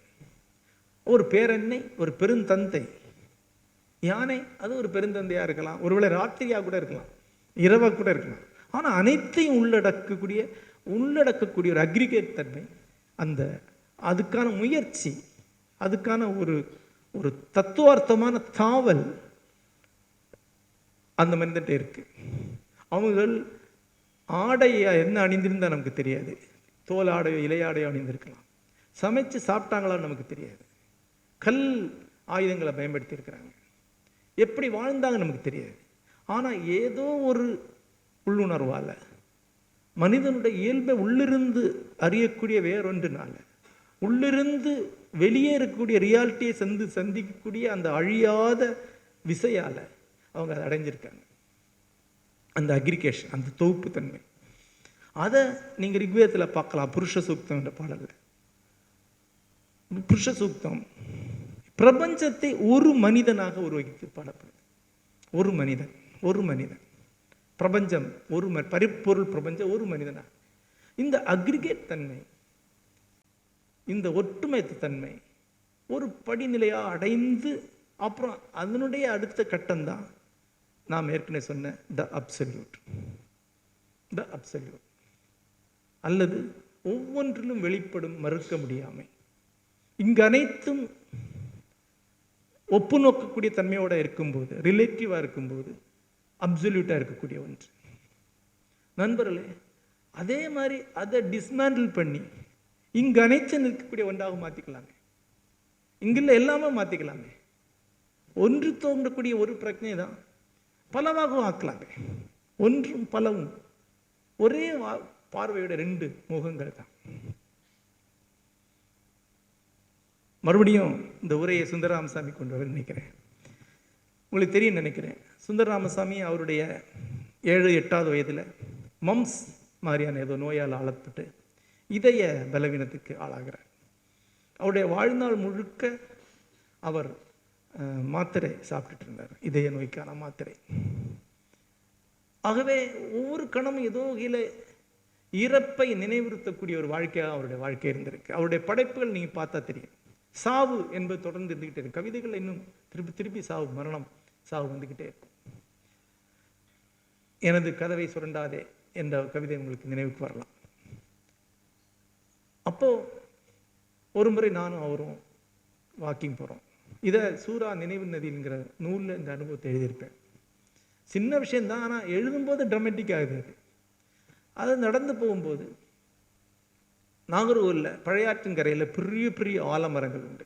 ஒரு பேரன்னை, ஒரு பெருந்தந்தை. யானை அது ஒரு பெருந்தந்தையாக இருக்கலாம், ஒருவேளை ராத்திரியாக கூட இருக்கலாம், இரவாக கூட இருக்கலாம். ஆனால் அனைத்தையும் உள்ளடக்கக்கூடிய ஒரு அக்ரிகேட் தன்மை, அந்த அதுக்கான முயற்சி, அதுக்கான ஒரு தத்துவார்த்தமான தாவல் அந்த மனிதன்ட்ட இருக்கு. அவங்கள் ஆடையை என்ன அணிந்திருந்தால் நமக்கு தெரியாது, தோல் ஆடையோ இலையாடையோ அணிந்திருக்கலாம். சமைச்சு சாப்பிட்டாங்களான்னு நமக்கு தெரியாது. கல் ஆயுதங்களை பயன்படுத்தி இருக்கிறாங்க. எப்படி வாழ்ந்தாங்க நமக்கு தெரியாது. ஆனால் ஏதோ ஒரு உள்ளுணர்வால், மனிதனுடைய இயல்பை உள்ளிருந்து அறியக்கூடிய வேறொன்றுனால, உள்ளிருந்து வெளியே இருக்கக்கூடிய ரியாலிட்டியை சந்திக்கக்கூடிய அந்த அழியாத விசையால் அவங்க அதை அடைஞ்சிருக்காங்க. அந்த அக்ரிகேஷன், அந்த தொகுப்பு தன்மை, அதை நீங்கள் ரிக்வேதத்தில் பார்க்கலாம். புருஷ சூக்தம் என்ற பாடலில் புருஷ சூக்தம் பிரபஞ்சத்தை ஒரு மனிதனாக உருவகித்து பாடப்படுது. ஒரு மனிதன் பிரபஞ்சம், பரிப்பொருள் பிரபஞ்சம் ஒரு மனிதனாக. இந்த அக்ரிகேட் தன்மை, இந்த ஒற்றுமைத்த தன்மை ஒரு படிநிலையாக அடைந்து, அப்புறம் அதனுடைய அடுத்த கட்டம்தான் நாம் ஏற்கனவே சொன்ன த அப்சல்யூட் அல்லது ஒவ்வொன்றிலும் வெளிப்படும் மறுக்க முடியாமை. இங்கு அனைத்தும் ஒப்பு நோக்கக்கூடிய தன்மையோடு இருக்கும்போது, ரிலேட்டிவாக இருக்கும்போது, அப்சல்யூட்டாக இருக்கக்கூடிய ஒன்று. நண்பர்களே, அதே மாதிரி அதை டிஸ்மேண்டில் பண்ணி இங்கு அனைத்தும் நிற்கக்கூடிய ஒன்றாக மாற்றிக்கலாமே. இங்குள்ள எல்லாமே மாற்றிக்கலாமே. ஒன்று தோன்றக்கூடிய ஒரு பிரச்சனை தான் பலவாகவும் ஆக்கலாமே. ஒன்றும் பலவும் ஒரே பார்வையோட ரெண்டு முகங்கள் தான். மறுபடியும் இந்த உரையை சுந்தரராமசாமி கொண்டு வர நினைக்கிறேன். உங்களுக்கு தெரியும் நினைக்கிறேன், சுந்தரராமசாமி அவருடைய 7-8வது வயதில் மம்ஸ் மாதிரியான ஏதோ நோயால் ஆளப்பட்டு இதய பலவீனத்துக்கு ஆளாகிறார். அவருடைய வாழ்நாள் முழுக்க அவர் மாத்திரை சாப்பிட்டுட்டு இருந்தார், இதய நோய்க்கான மாத்திரை. ஆகவே ஒவ்வொரு கணமும் ஏதோ இறப்பை நினைவுறுத்தக்கூடிய ஒரு வாழ்க்கையாக அவருடைய வாழ்க்கை இருந்திருக்கு. அவருடைய படைப்புகள் நீங்கள் பார்த்தா தெரியும். சாவு என்பது தொடர்ந்து இருந்துகிட்டே இருக்கும். கவிதைகள் இன்னும் திருப்பி சாவு, மரணம், சாவு வந்துக்கிட்டே இருக்கும். எனது கதவை சுரண்டாதே என்ற கவிதை உங்களுக்கு நினைவுக்கு வரலாம். அப்போ ஒரு முறை நானும் அவரும் வாக்கிங் போகிறோம். இதை சூரா நினைவு நதிங்கிற நூலில் இந்த அனுபவத்தை எழுதியிருப்பேன். சின்ன விஷயந்தான், ஆனால் எழுதும்போது ட்ராமேட்டிக் ஆகுது. அது நடந்து போகும்போது நாகர்கோவிலில் பழையாற்றின்கரையில் பெரிய ஆலமரங்கள் உண்டு.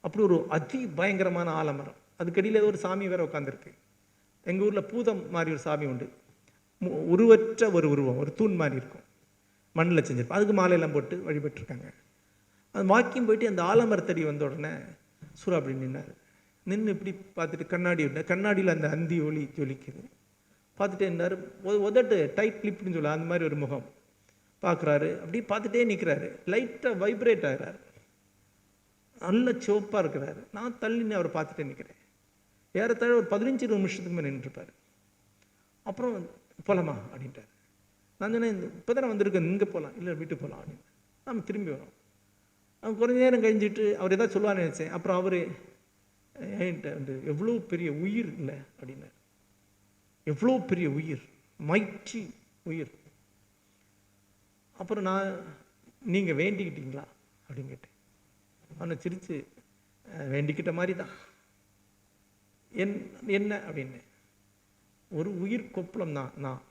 அப்படி ஒரு அதி பயங்கரமான ஆலமரம், அதுக்கடியில் ஏதோ ஒரு சாமி வேற உட்காந்துருக்கு. எங்கள் ஊரில் பூதம் மாதிரி ஒரு சாமி உண்டு, உருவற்ற ஒரு உருவம், ஒரு தூண் மாதிரி இருக்கும், மண்ணில் செஞ்சிருப்போம். அதுக்கு மாலையெல்லாம் போட்டு வழிபட்டுருக்காங்க. அது வாக்கிங் போயிட்டு அந்த ஆலமரத்தடி வந்த உடனே சூரா அப்படி நின்னார். நின்று இப்படி பார்த்துட்டு கண்ணாடியில் அந்த அந்தி ஒளி ஜொலிக்குது. பார்த்துட்டே இருந்தார். உதட்டு டைட் லிப்னு சொல்ல அந்த மாதிரி ஒரு முகம் பார்க்குறாரு. அப்படியே பார்த்துட்டே நிற்கிறாரு. லைட்டாக வைப்ரேட் ஆகிறார். நல்ல சிவப்பாக இருக்கிறாரு. நான் தள்ளின்னு அவரை பார்த்துட்டே நிற்கிறேன். ஏறத்தாழ ஒரு 15-20 நிமிஷத்துக்கு மேலே நின்றுப்பார். அப்புறம் போகலாமா அப்படின்ட்டார். நான் சொன்னேன், இப்போ தானே வந்திருக்கேன், இங்கே போகலாம், இல்லை வீட்டுக்கு போகலாம் அப்படின்னு. நம்ம திரும்பி வரோம். அவன் கொஞ்ச நேரம் கழிஞ்சிட்டு அவர் ஏதாவது சொல்லுவான்னு நினச்சேன். அப்புறம் அவர் என்கிட்ட வந்து எவ்வளோ பெரிய உயிர் இல்லை அப்படின்னார். எவ்வளோ பெரிய உயிர், மைட்டி உயிர். அப்புறம் நான், நீங்கள் வேண்டிக்கிட்டீங்களா அப்படின்னு கேட்டேன். அவனை சிரித்து, வேண்டிக்கிட்ட மாதிரி தான். என்ன அப்படின்னு, ஒரு உயிர் கொப்பளம் தான் நான்,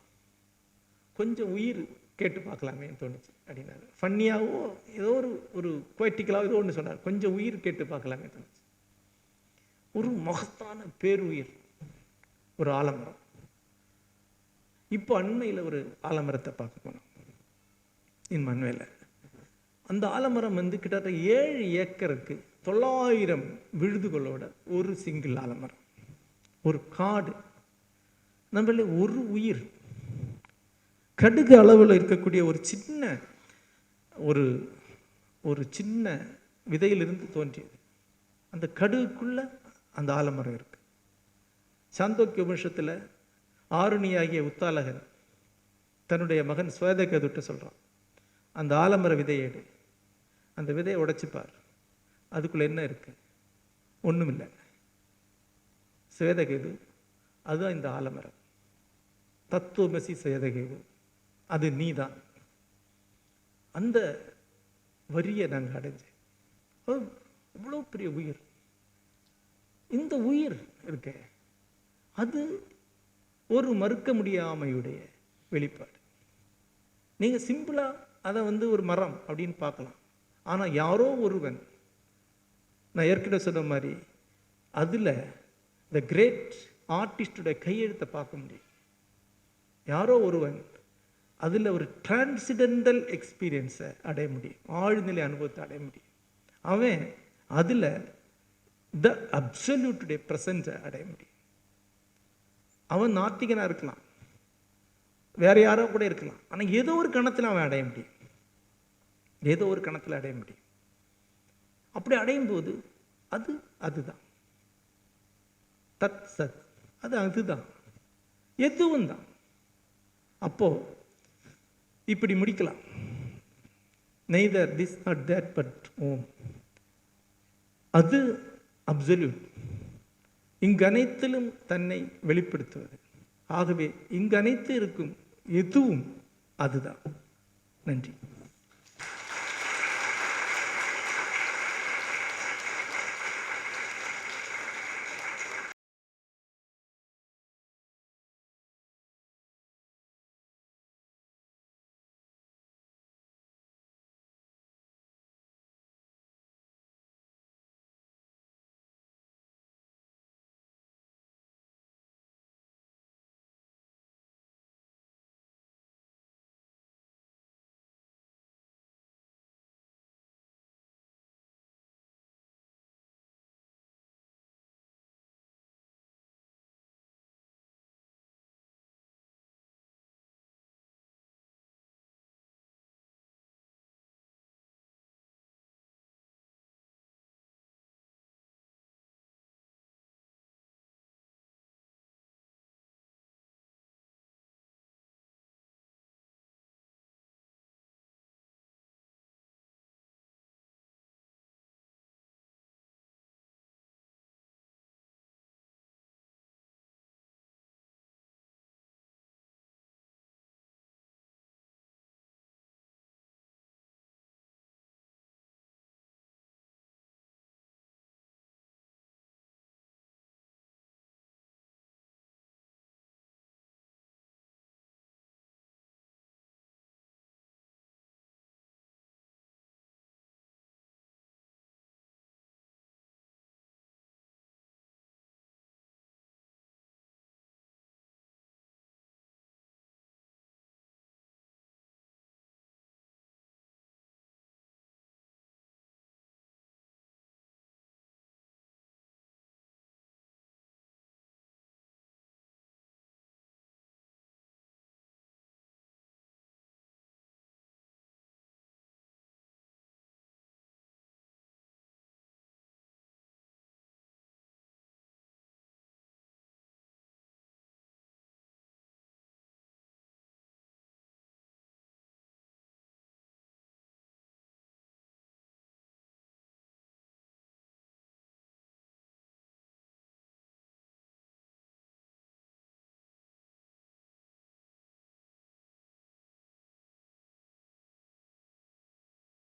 கொஞ்சம் உயிர் கேட்டு பார்க்கலாமே தோணுச்சு அப்படின்னாரு. ஃபன்னியாகவோ ஏதோ ஒரு குவைட்டிக்கலாக ஏதோ ஒன்று சொன்னார். கொஞ்சம் உயிர் கேட்டு பார்க்கலாமே தோணுச்சு. ஒரு மகத்தான பேருயிர், ஒரு ஆலமரம். இப்போ அண்மையில் ஒரு ஆலமரத்தை பார்க்க போனோம் அண்மையில். அந்த ஆலமரம் வந்து கிட்டத்தட்ட 7 ஏக்கருக்கு 900 விழுதுகளோட ஒரு சிங்கிள் ஆலமரம், ஒரு காடு. நம்மள ஒரு உயிர், கடுகு அளவில் இருக்கக்கூடிய ஒரு சின்ன விதையிலிருந்து தோன்றியது. அந்த கடுகுக்குள்ள அந்த ஆலமரம் இருக்கு. சாந்தோக்கிய உபனிஷத்தில் ஆருணியாகிய உத்தாலகன் தன்னுடைய மகன் ஸ்வேதகேதுட்ட சொல்கிறான், அந்த ஆலமர விதையேடு, அந்த விதையை உடைச்சிப்பார், அதுக்குள்ளே என்ன இருக்கு? ஒன்றுமில்லை. சுவேதகேது அதுதான் இந்த ஆலமரம். தத்துவமசி சுவேதகேது, அது நீதான். அந்த வரியை நாங்கள் அடைஞ்சேன். இவ்வளோ பெரிய உயிர், இந்த உயிர் இருக்க, அது ஒரு மறுக்க முடியாமையுடைய வெளிப்பாடு. நீங்கள் சிம்பிளாக அதை ஒரு மரம் அப்படின்னு பார்க்கலாம். ஆனால் யாரோ ஒருவன், நான் ஏற்கனவே சொன்ன மாதிரி, அதில் த கிரேட் ஆர்டிஸ்டுடைய கையெழுத்தை பார்க்க முடியும். யாரோ ஒருவன் அதில் ஒரு டிரான்சிடென்டல் எக்ஸ்பீரியன்ஸை அடைய முடியும், ஆழ்நிலை அனுபவத்தை அடைய முடியும். அவன் அதில் த அப்சல்யூட்டுடைய ப்ரெசன்ஸை அடைய முடியும். அவன் நாத்திகனாக இருக்கலாம், வேற யாரோ கூட இருக்கலாம், ஆனால் ஏதோ ஒரு கணத்தில் அவன் அடைய முடியும், ஏதோ ஒரு கணத்தில் அடைய முடியும். அப்படி அடையும் போது அதுதான் தத் சத், அதுதான், எதுவும் தான். அப்போ இப்படி முடிக்கலாம், neither this not that but Om. அது அப்சல்யூட், இங்கு அனைத்திலும் தன்னை வெளிப்படுத்துவது. ஆகவே இங்கு அனைத்து இருக்கும் எதுவும் அதுதான். நன்றி.